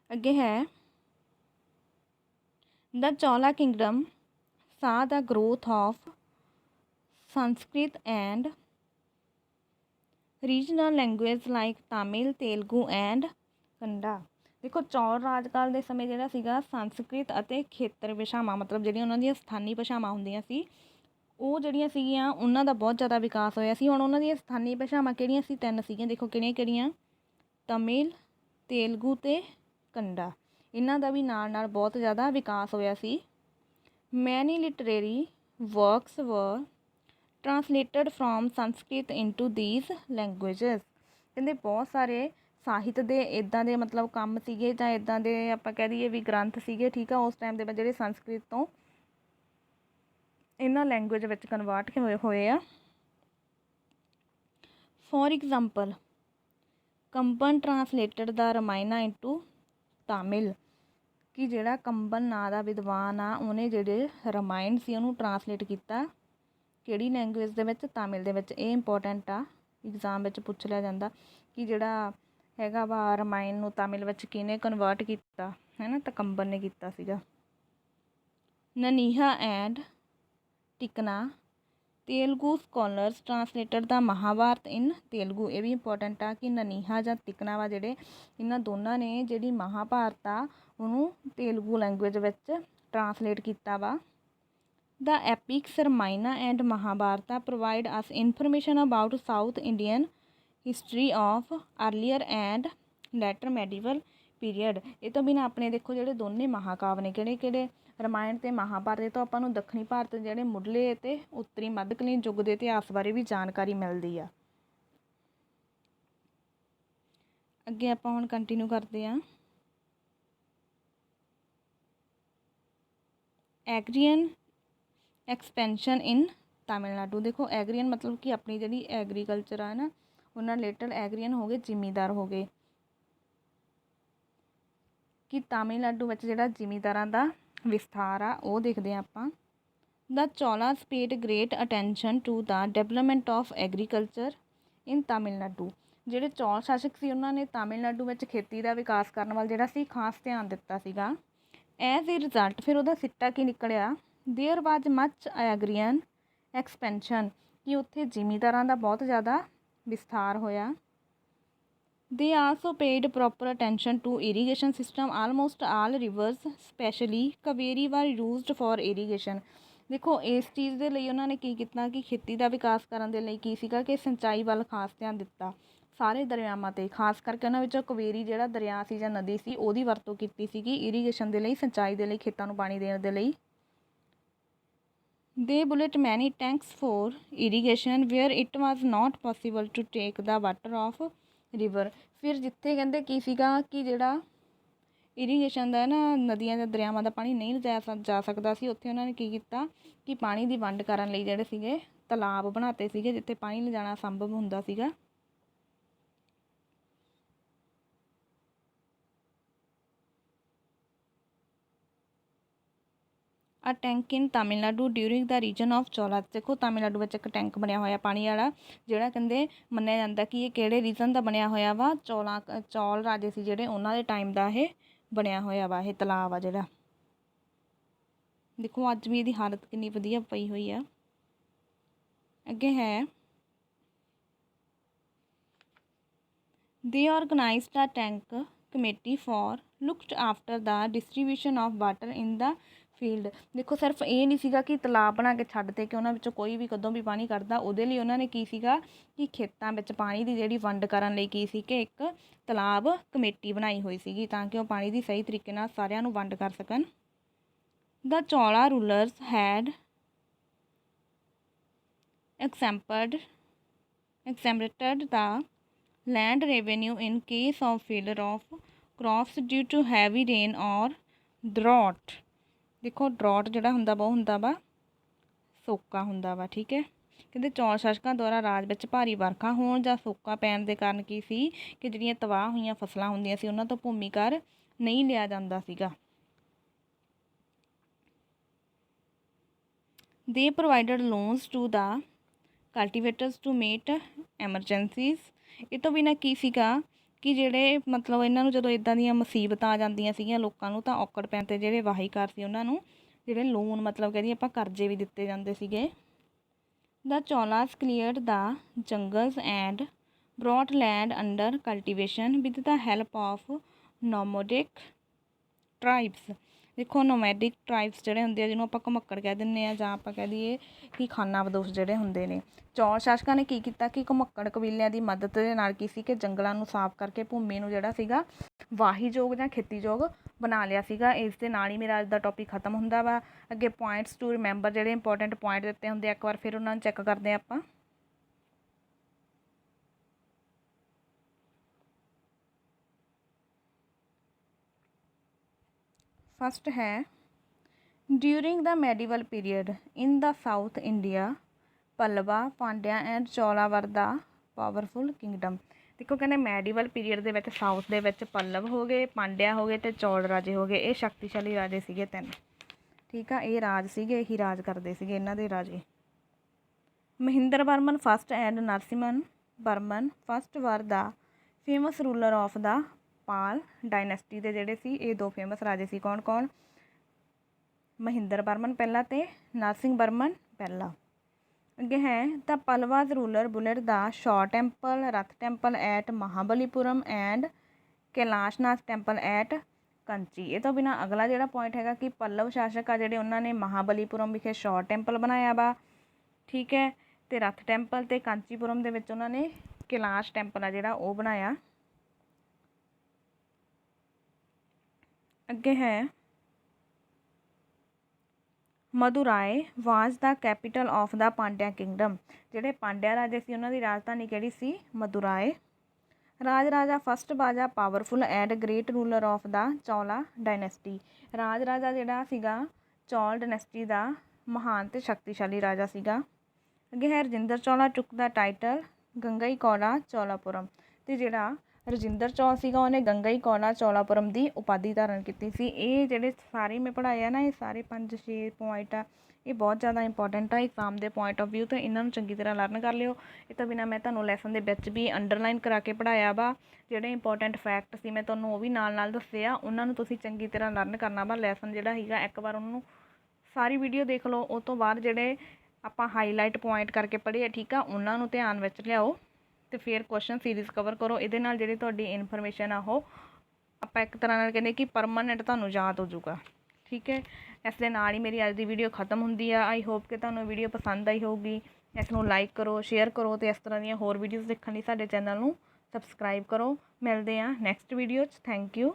ਅੱਗੇ ਹੈ The Chola kingdom saw the growth of Sanskrit and regional languages like Tamil, Telugu and Kannada। ਦੇਖੋ ਚੌਲ ਰਾਜਕਾਲ ਦੇ ਸਮੇਂ ਜਿਹੜਾ ਸੀਗਾ ਸੰਸਕ੍ਰਿਤ ਅਤੇ ਖੇਤਰ ਭਾਸ਼ਾਵਾਂ ਮਤਲਬ ਜਿਹੜੀਆਂ ਉਹਨਾਂ ਦੀਆਂ ਸਥਾਨੀ ਭਾਸ਼ਾਵਾਂ ਹੁੰਦੀਆਂ ਸੀ ਉਹ ਜਿਹੜੀਆਂ ਸੀਗੀਆਂ ਉਹਨਾਂ ਦਾ ਬਹੁਤ ਜ਼ਿਆਦਾ ਵਿਕਾਸ ਹੋਇਆ ਸੀ। ਹੁਣ ਉਹਨਾਂ ਦੀਆਂ ਸਥਾਨੀ ਭਾਸ਼ਾਵਾਂ ਕਿਹੜੀਆਂ ਸੀ, 3 ਸੀਗੀਆਂ। ਦੇਖੋ ਕਿਹੜੀਆਂ ਕਿਹੜੀਆਂ, ਤਮਿਲ, ਤੇਲਗੂ ਅਤੇ ਕੰਡਾ। ਇਹਨਾਂ ਦਾ ਵੀ ਨਾਲ ਨਾਲ ਬਹੁਤ ਜ਼ਿਆਦਾ ਵਿਕਾਸ ਹੋਇਆ ਸੀ। ਮੈਨੀ literary works were translated from Sanskrit into these languages. ਕਹਿੰਦੇ ਬਹੁਤ ਸਾਰੇ ਸਾਹਿਤ ਦੇ ਇੱਦਾਂ ਦੇ ਮਤਲਬ ਕੰਮ ਸੀਗੇ ਜਾਂ ਇੱਦਾਂ ਦੇ ਆਪਾਂ ਕਹਿ ਦਈਏ ਵੀ ਗ੍ਰੰਥ ਸੀਗੇ, ਠੀਕ ਆ, ਉਸ ਟਾਈਮ ਦੇ ਵਿੱਚ ਜਿਹੜੇ ਸੰਸਕ੍ਰਿਤ ਤੋਂ ਇਹਨਾਂ ਲੈਂਗੁਏਜ ਵਿੱਚ ਕਨਵਰਟ ਹੋਏ ਆ। For example Kamban translated the Ramayana into Tamil, ਕਿ ਜਿਹੜਾ ਕੰਬਨ ਨਾਂ ਦਾ ਵਿਦਵਾਨ ਆ ਉਹਨੇ ਜਿਹੜੇ ਰਮਾਇਣ ਸੀ ਉਹਨੂੰ ਟਰਾਂਸਲੇਟ ਕੀਤਾ ਕਿਹੜੀ ਲੈਂਗੁਏਜ ਦੇ ਵਿੱਚ, ਤਾਮਿਲ ਦੇ ਵਿੱਚ। ਇਹ ਇੰਪੋਰਟੈਂਟ ਆ, ਐਗਜ਼ਾਮ ਵਿੱਚ ਪੁੱਛ ਲਿਆ ਜਾਂਦਾ ਕਿ ਜਿਹੜਾ ਹੈਗਾ ਵਾ ਰਮਾਇਣ ਨੂੰ ਤਾਮਿਲ ਵਿੱਚ ਕਿਹਨੇ ਕਨਵਰਟ ਕੀਤਾ, ਹੈ ਨਾ, ਤਾਂ ਕੰਬਨ ਨੇ ਕੀਤਾ ਸੀਗਾ। Nannaya and Tikkana Telugu scholars translated the Mahabharata in Telugu. ये भी इंपॉर्टेंट आ कि ननीहा ਜਾਂ ਤਿਕਨਾ ਵਾ ਜਿਹੜੇ ਇਹਨਾਂ ਦੋਨਾਂ ਨੇ ਜਿਹੜੀ ਮਹਾਭਾਰਤ ਆ ਉਹਨੂੰ ਤੇਲਗੂ ਲੈਂਗੁਏਜ ਵਿੱਚ ਟਰਾਂਸਲੇਟ ਕੀਤਾ ਵਾ। The epics Ramayana and Mahabharata provide us information about South Indian history of earlier and later medieval period. ਇਹ ਤੋਂ ਬਿਨਾਂ ਆਪਣੇ ਦੇਖੋ ਜਿਹੜੇ ਦੋਨੇ ਮਹਾਂਕਾਵਿ ਨੇ ਕਿਹੜੇ ਕਿਹੜੇ, ਰਾਮਾਇਣ ਅਤੇ ਮਹਾਂਭਾਰਤ ਤੋਂ ਆਪਾਂ ਨੂੰ ਦੱਖਣੀ ਭਾਰਤ ਜਿਹੜੇ ਮੁੱਢਲੇ ਅਤੇ ਉੱਤਰੀ ਮੱਧਕਾਲੀਨ ਯੁੱਗ ਦੇ ਇਤਿਹਾਸ ਬਾਰੇ ਵੀ ਜਾਣਕਾਰੀ ਮਿਲਦੀ ਆ। ਅੱਗੇ ਆਪਾਂ ਹੁਣ ਕੰਟੀਨਿਊ ਕਰਦੇ ਹਾਂ। ਐਗਰੀਅਨ ਐਕਸਪੈਂਸ਼ਨ ਇਨ ਤਾਮਿਲਨਾਡੂ। ਦੇਖੋ ਐਗਰੀਅਨ ਮਤਲਬ ਕਿ ਆਪਣੀ ਜਿਹੜੀ ਐਗਰੀਕਲਚਰ ਆ ਨਾ, ਉਹਨਾਂ ਰਿਲੇਟਡ ਐਗਰੀਅਨ ਹੋ ਗਏ, ਜ਼ਿਮੀਂਦਾਰ ਹੋ ਗਏ, ਕਿ ਤਾਮਿਲਨਾਡੂ ਵਿੱਚ ਜਿਹੜਾ ਜ਼ਿਮੀਂਦਾਰਾਂ ਦਾ ਵਿਸਥਾਰ ਆ ਉਹ ਦੇਖਦੇ ਹਾਂ ਆਪਾਂ। The Cholas paid great attention to the development of agriculture in Tamil Nadu. ਜਿਹੜੇ ਚੌਲ ਸ਼ਾਸਕ ਸੀ ਉਹਨਾਂ ਨੇ ਤਾਮਿਲਨਾਡੂ ਵਿੱਚ ਖੇਤੀ ਦਾ ਵਿਕਾਸ ਕਰਨ ਵੱਲ ਜਿਹੜਾ ਸੀ ਖਾਸ ਧਿਆਨ ਦਿੱਤਾ ਸੀਗਾ। ਐਜ਼ ਏ ਰਿਜ਼ਲਟ ਫਿਰ ਉਹਦਾ ਸਿੱਟਾ ਕੀ ਨਿਕਲਿਆ, ਦੇਅਰ ਵਾਜ ਮੱਚ ਐਗਰੀਅਨ ਐਕਸਪੈਂਸ਼ਨ, ਕਿ ਉੱਥੇ ਜ਼ਿਮੀਂਦਾਰਾਂ ਦਾ ਬਹੁਤ ਜ਼ਿਆਦਾ ਵਿਸਥਾਰ ਹੋਇਆ। They also paid proper attention to irrigation system, almost all rivers specially Kaveri were used for irrigation. ਦੇਖੋ ਇਸ ਚੀਜ਼ ਦੇ ਲਈ ਉਹਨਾਂ ਨੇ ਕੀ ਕੀਤਾ ਕਿ ਖੇਤੀ ਦਾ ਵਿਕਾਸ ਕਰਨ ਦੇ ਲਈ ਕੀ ਸੀਗਾ ਕਿ ਸਿੰਚਾਈ ਵੱਲ ਖਾਸ ਧਿਆਨ ਦਿੱਤਾ। ਸਾਰੇ ਦਰਿਆਵਾਂ 'ਤੇ, ਖਾਸ ਕਰਕੇ ਉਹਨਾਂ ਵਿੱਚੋਂ ਕਾਵੇਰੀ ਜਿਹੜਾ ਦਰਿਆ ਸੀ ਜਾਂ ਨਦੀ ਸੀ ਉਹਦੀ ਵਰਤੋਂ ਕੀਤੀ ਸੀਗੀ ਇਰੀਗੇਸ਼ਨ ਦੇ ਲਈ, ਸਿੰਚਾਈ ਦੇ ਲਈ, ਖੇਤਾਂ ਨੂੰ ਪਾਣੀ ਦੇਣ ਦੇ ਲਈ। They built many tanks for irrigation where it was not possible to take the water of river. ਫਿਰ ਜਿੱਥੇ ਕਹਿੰਦੇ ਕੀ ਸੀਗਾ ਕਿ ਜਿਹੜਾ ਇਰੀਗੇਸ਼ਨ ਦਾ ਨਾ ਨਦੀਆਂ ਜਾਂ ਦਰਿਆਵਾਂ ਦਾ ਪਾਣੀ ਨਹੀਂ ਲਿਜਾਇਆ ਜਾ ਸਕਦਾ ਸੀ, ਉੱਥੇ ਉਹਨਾਂ ਨੇ ਕੀ ਕੀਤਾ ਕਿ ਪਾਣੀ ਦੀ ਵੰਡ ਕਰਨ ਲਈ ਜਿਹੜੇ ਸੀਗੇ ਤਲਾਬ ਬਣਾਤੇ ਸੀਗੇ ਜਿੱਥੇ ਪਾਣੀ ਲਿਜਾਣਾ ਸੰਭਵ ਹੁੰਦਾ ਸੀਗਾ। A tank in Tamil Nadu during the region of Chola. ਦੇਖੋ ਤਾਮਿਲਨਾਡੂ ਵਿੱਚ ਇੱਕ ਟੈਂਕ ਬਣਿਆ ਹੋਇਆ ਪਾਣੀ ਵਾਲਾ, ਜਿਹੜਾ ਕਹਿੰਦੇ ਮੰਨਿਆ ਜਾਂਦਾ ਕਿ ਇਹ ਕਿਹੜੇ ਰੀਜਨ ਦਾ ਬਣਿਆ ਹੋਇਆ ਵਾ, ਚੌਲ ਰਾਜੇ ਸੀ ਜਿਹੜੇ ਉਹਨਾਂ ਦੇ ਟਾਈਮ ਦਾ ਇਹ ਬਣਿਆ ਹੋਇਆ ਵਾ ਇਹ ਤਲਾਬ ਆ ਜਿਹੜਾ। ਦੇਖੋ ਅੱਜ ਵੀ ਇਹਦੀ ਹਾਲਤ ਕਿੰਨੀ ਵਧੀਆ ਪਈ ਹੋਈ ਆ। ਅੱਗੇ ਹੈ ਦੇ ਆਰਗਨਾਈਜ਼ਡ ਆ tank committee for looked after the distribution of water in the field. ਦੇਖੋ ਸਿਰਫ ਇਹ ਨਹੀਂ ਸੀਗਾ ਕਿ ਤਲਾਬ ਬਣਾ ਕੇ ਛੱਡ ਦੇ ਕਿ ਉਹਨਾਂ ਵਿੱਚੋਂ ਕੋਈ ਵੀ ਕਦੋਂ ਵੀ ਪਾਣੀ ਕੱਢਦਾ, ਉਹਦੇ ਲਈ ਉਹਨਾਂ ਨੇ ਕੀ ਸੀਗਾ ਕਿ ਖੇਤਾਂ ਵਿੱਚ ਪਾਣੀ ਦੀ ਜਿਹੜੀ ਵੰਡ ਕਰਨ ਲਈ ਕੀ ਸੀ ਕਿ ਇੱਕ ਤਲਾਬ ਕਮੇਟੀ ਬਣਾਈ ਹੋਈ ਸੀਗੀ ਤਾਂ ਕਿ ਉਹ ਪਾਣੀ ਦੀ ਸਹੀ ਤਰੀਕੇ ਨਾਲ ਸਾਰਿਆਂ ਨੂੰ ਵੰਡ ਕਰ ਸਕਣ। ਦ ਚੋਲਾ rulers head exempted the land revenue in case of failure of crops due to heavy rain or drought। ਦੇਖੋ ਡਰੌਟ ਜਿਹੜਾ ਹੁੰਦਾ ਵਾ ਉਹ ਹੁੰਦਾ ਵਾ ਸੋਕਾ ਹੁੰਦਾ ਵਾ, ਠੀਕ ਹੈ। ਕਹਿੰਦੇ ਚੌਲ ਸ਼ਾਸਕਾਂ ਦੁਆਰਾ ਰਾਜ ਵਿੱਚ ਭਾਰੀ ਵਰਖਾ ਹੋਣ ਜਾਂ ਸੋਕਾ ਪੈਣ ਦੇ ਕਾਰਨ ਕੀ ਸੀ ਕਿ ਜਿਹੜੀਆਂ ਤਬਾਹ ਹੋਈਆਂ ਫਸਲਾਂ ਹੁੰਦੀਆਂ ਸੀ ਉਹਨਾਂ ਤੋਂ ਭੂਮੀ ਕਰ ਨਹੀਂ ਲਿਆ ਜਾਂਦਾ ਸੀਗਾ। They provided loans to the cultivators to meet emergencies. ਇਹ ਤੋਂ ਬਿਨਾਂ ਕੀ ਸੀਗਾ ਕਿ ਜਿਹੜੇ ਮਤਲਬ ਇਹਨਾਂ ਨੂੰ ਜਦੋਂ ਇੱਦਾਂ ਦੀਆਂ ਮੁਸੀਬਤਾਂ ਆ ਜਾਂਦੀਆਂ ਸੀਗੀਆਂ ਲੋਕਾਂ ਨੂੰ, ਤਾਂ ਔਕੜ ਪੈਣ 'ਤੇ ਜਿਹੜੇ ਵਾਹੀਕਾਰ ਸੀ ਉਹਨਾਂ ਨੂੰ ਜਿਹੜੇ ਲੋਨ ਮਤਲਬ ਕਹਿੰਦੇ ਆਪਾਂ ਕਰਜ਼ੇ ਵੀ ਦਿੱਤੇ ਜਾਂਦੇ ਸੀਗੇ। The Cholas cleared the jungles and brought land under cultivation with the help of nomadic tribes. ਦੇਖੋ ਨੋਮੈਡਿਕ ਟਰਾਈਬਸ ਜਿਹੜੇ ਹੁੰਦੇ ਆ ਜਿਹਨੂੰ ਆਪਾਂ ਘੁਮੱਕੜ ਕਹਿ ਦਿੰਦੇ ਹਾਂ ਜਾਂ ਆਪਾਂ ਕਹਿ ਦਈਏ ਕਿ ਖਾਨਾਬਦੋਸ਼ ਜਿਹੜੇ ਹੁੰਦੇ ਨੇ। ਚੌਲ ਸ਼ਾਸਕਾਂ ਨੇ ਕੀ ਕੀਤਾ ਕਿ ਘੁਮੱਕੜ ਕਬੀਲਿਆਂ ਦੀ ਮਦਦ ਦੇ ਨਾਲ ਕੀ ਸੀ ਕਿ ਜੰਗਲਾਂ ਨੂੰ ਸਾਫ਼ ਕਰਕੇ ਭੂਮੀ ਨੂੰ ਜਿਹੜਾ ਸੀਗਾ ਵਾਹੀਯੋਗ ਜਾਂ ਖੇਤੀਯੋਗ ਬਣਾ ਲਿਆ ਸੀਗਾ। ਇਸ ਦੇ ਨਾਲ ਹੀ ਮੇਰਾ ਅੱਜ ਦਾ ਟੌਪਿਕ ਖਤਮ ਹੁੰਦਾ ਵਾ। ਅੱਗੇ ਪੁਆਇੰਟਸ ਟੂ ਰਿਮੈਂਬਰ ਜਿਹੜੇ ਇੰਪੋਰਟੈਂਟ ਪੁਆਇੰਟ ਦਿੱਤੇ ਹੁੰਦੇ ਆ ਇੱਕ ਵਾਰ ਫਿਰ ਉਹਨਾਂ ਨੂੰ ਚੈੱਕ ਕਰਦੇ ਹਾਂ ਆਪਾਂ। ਫਸਟ ਹੈ during the medieval period in the South India Pallava Pandya and Chola were the powerful Kingdom. ਦੇਖੋ ਕਹਿੰਦੇ ਮੈਡੀਵਲ ਪੀਰੀਅਡ ਦੇ ਵਿੱਚ ਸਾਊਥ ਦੇ ਵਿੱਚ ਪੱਲਵ ਹੋ ਗਏ, ਪਾਂਡਿਆ ਹੋ ਗਏ ਅਤੇ ਚੌਲ ਰਾਜੇ ਹੋ ਗਏ। ਇਹ ਸ਼ਕਤੀਸ਼ਾਲੀ ਰਾਜੇ ਸੀਗੇ ਤਿੰਨ, ਠੀਕ ਆ। ਇਹ ਰਾਜ ਸੀਗੇ, ਇਹੀ ਰਾਜ ਕਰਦੇ ਸੀਗੇ ਇਹਨਾਂ ਦੇ ਰਾਜੇ। Mahendra Varman first and Narasimha Varman first were the famous ruler of the Pallava dynasty ਦੇ ਜਿਹੜੇ ਸੀ ਇਹ ਦੋ ਫੇਮਸ ਰਾਜੇ ਸੀ। ਕੌਣ ਕੌਣ? ਮਹਿੰਦਰ ਵਰਮਨ ਪਹਿਲਾ ਅਤੇ ਨਰਸਿੰਘ ਵਰਮਨ ਪਹਿਲਾ। ਅੱਗੇ ਹੈ the Pallavas ruler built the shore temple, Ratha temple at Mahabalipuram and Kailashnath temple at Kanchi. ਇਹ ਤੋਂ ਬਿਨਾਂ ਅਗਲਾ ਜਿਹੜਾ ਪੁਆਇੰਟ ਹੈਗਾ ਕਿ ਪੱਲਵ ਸ਼ਾਸਕ ਆ ਜਿਹੜੇ ਉਹਨਾਂ ਨੇ ਮਹਾਬਲੀਪੁਰਮ ਵਿਖੇ ਸ਼ੋਰ ਟੈਂਪਲ ਬਣਾਇਆ ਵਾ, ਠੀਕ ਹੈ। ਅਤੇ ਰਥ ਟੈਂਪਲ ਅਤੇ ਕਾਂਚੀਪੁਰਮ ਦੇ ਵਿੱਚ ਉਹਨਾਂ ਨੇ ਕੈਲਾਸ਼ ਟੈਂਪਲ ਆ ਜਿਹੜਾ ਉਹ ਬਣਾਇਆ। ਅੱਗੇ ਹੈ Madurai was the capital of the Pandya kingdom. ਜਿਹੜੇ ਪਾਂਡਿਆ ਰਾਜੇ ਸੀ ਉਹਨਾਂ ਦੀ ਰਾਜਧਾਨੀ ਕਿਹੜੀ ਸੀ? ਮਦੁਰਾਈ। ਰਾਜ ਰਾਜਾ first was a powerful and great ruler of the Chola dynasty. Rajaraja ਜਿਹੜਾ ਸੀਗਾ ਚੌਲ ਡਾਇਨੈਸਟੀ ਦਾ ਮਹਾਨ ਅਤੇ ਸ਼ਕਤੀਸ਼ਾਲੀ ਰਾਜਾ ਸੀਗਾ। ਅੱਗੇ ਹੈ ਰਜਿੰਦਰ ਚੌਲਾ ਟੁੱਕ ਦਾ ਟਾਈਟਲ ਗੰਗਈਕੌਲਾ ਚੌਲਾਪੁਰਮ। ਅਤੇ ਜਿਹੜਾ ਰਜਿੰਦਰ ਚੌਲ ਸੀਗਾ ਉਹਨੇ ਗੰਗਈਕੌਲਾ ਚੌਲਾਪੁਰਮ ਦੀ ਉਪਾਧੀ ਧਾਰਨ ਕੀਤੀ ਸੀ। ਇਹ ਜਿਹੜੇ ਸਾਰੇ ਮੈਂ ਪੜ੍ਹਾਏ ਆ ਨਾ, ਇਹ ਸਾਰੇ 5-6 ਪੁਆਇੰਟ ਆ, ਇਹ ਬਹੁਤ ਜ਼ਿਆਦਾ ਇੰਪੋਰਟੈਂਟ ਆ ਐਗਜ਼ਾਮ ਦੇ ਪੁਆਇੰਟ ਆਫ ਵਿਊ ਤੋਂ। ਇਹਨਾਂ ਨੂੰ ਚੰਗੀ ਤਰ੍ਹਾਂ ਲਰਨ ਕਰ ਲਿਓ। ਇਹ ਤੋਂ ਬਿਨਾਂ ਮੈਂ ਤੁਹਾਨੂੰ ਲੈਸਨ ਦੇ ਵਿੱਚ ਵੀ ਅੰਡਰਲਾਈਨ ਕਰਾ ਕੇ ਪੜ੍ਹਾਇਆ ਵਾ। ਜਿਹੜੇ ਇੰਪੋਰਟੈਂਟ ਫੈਕਟ ਸੀ ਮੈਂ ਤੁਹਾਨੂੰ ਉਹ ਵੀ ਨਾਲ ਨਾਲ ਦੱਸੇ ਆ, ਉਹਨਾਂ ਨੂੰ ਤੁਸੀਂ ਚੰਗੀ ਤਰ੍ਹਾਂ ਲਰਨ ਕਰਨਾ ਵਾ। ਲੈਸਨ ਜਿਹੜਾ ਸੀਗਾ ਇੱਕ ਵਾਰ ਉਹਨੂੰ ਸਾਰੀ ਵੀਡੀਓ ਦੇਖ ਲਓ, ਉਹ ਤੋਂ ਬਾਅਦ ਜਿਹੜੇ ਆਪਾਂ ਹਾਈਲਾਈਟ ਪੁਆਇੰਟ ਕਰਕੇ ਪੜ੍ਹੇ ਆ, ਠੀਕ ਆ, ਉਹਨਾਂ ਨੂੰ ਧਿਆਨ ਵਿੱਚ ਲਿਆਓ ਅਤੇ ਫਿਰ ਕੁਐਸਚਨ ਸੀਰੀਜ਼ ਕਵਰ ਕਰੋ। ਇਹਦੇ ਨਾਲ ਜਿਹੜੀ ਤੁਹਾਡੀ ਇਨਫੋਰਮੇਸ਼ਨ ਆ ਉਹ ਆਪਾਂ ਇੱਕ ਤਰ੍ਹਾਂ ਨਾਲ ਕਹਿੰਦੇ ਕਿ ਪਰਮਾਨੈਂਟ ਤੁਹਾਨੂੰ ਯਾਦ ਹੋ ਜਾਊਗਾ, ਠੀਕ ਹੈ। ਇਸ ਦੇ ਨਾਲ ਹੀ ਮੇਰੀ ਅੱਜ ਦੀ ਵੀਡੀਓ ਖਤਮ ਹੁੰਦੀ ਆ। ਆਈ ਹੋਪ ਕਿ ਤੁਹਾਨੂੰ ਵੀਡੀਓ ਪਸੰਦ ਆਈ ਹੋਊਗੀ। ਇਸ ਨੂੰ ਲਾਈਕ ਕਰੋ, ਸ਼ੇਅਰ ਕਰੋ ਅਤੇ ਇਸ ਤਰ੍ਹਾਂ ਦੀਆਂ ਹੋਰ ਵੀਡੀਓਜ਼ ਦੇਖਣ ਲਈ ਸਾਡੇ ਚੈਨਲ ਨੂੰ ਸਬਸਕ੍ਰਾਈਬ ਕਰੋ। ਮਿਲਦੇ ਹਾਂ ਨੈਕਸਟ ਵੀਡੀਓ 'ਚ। Thank you.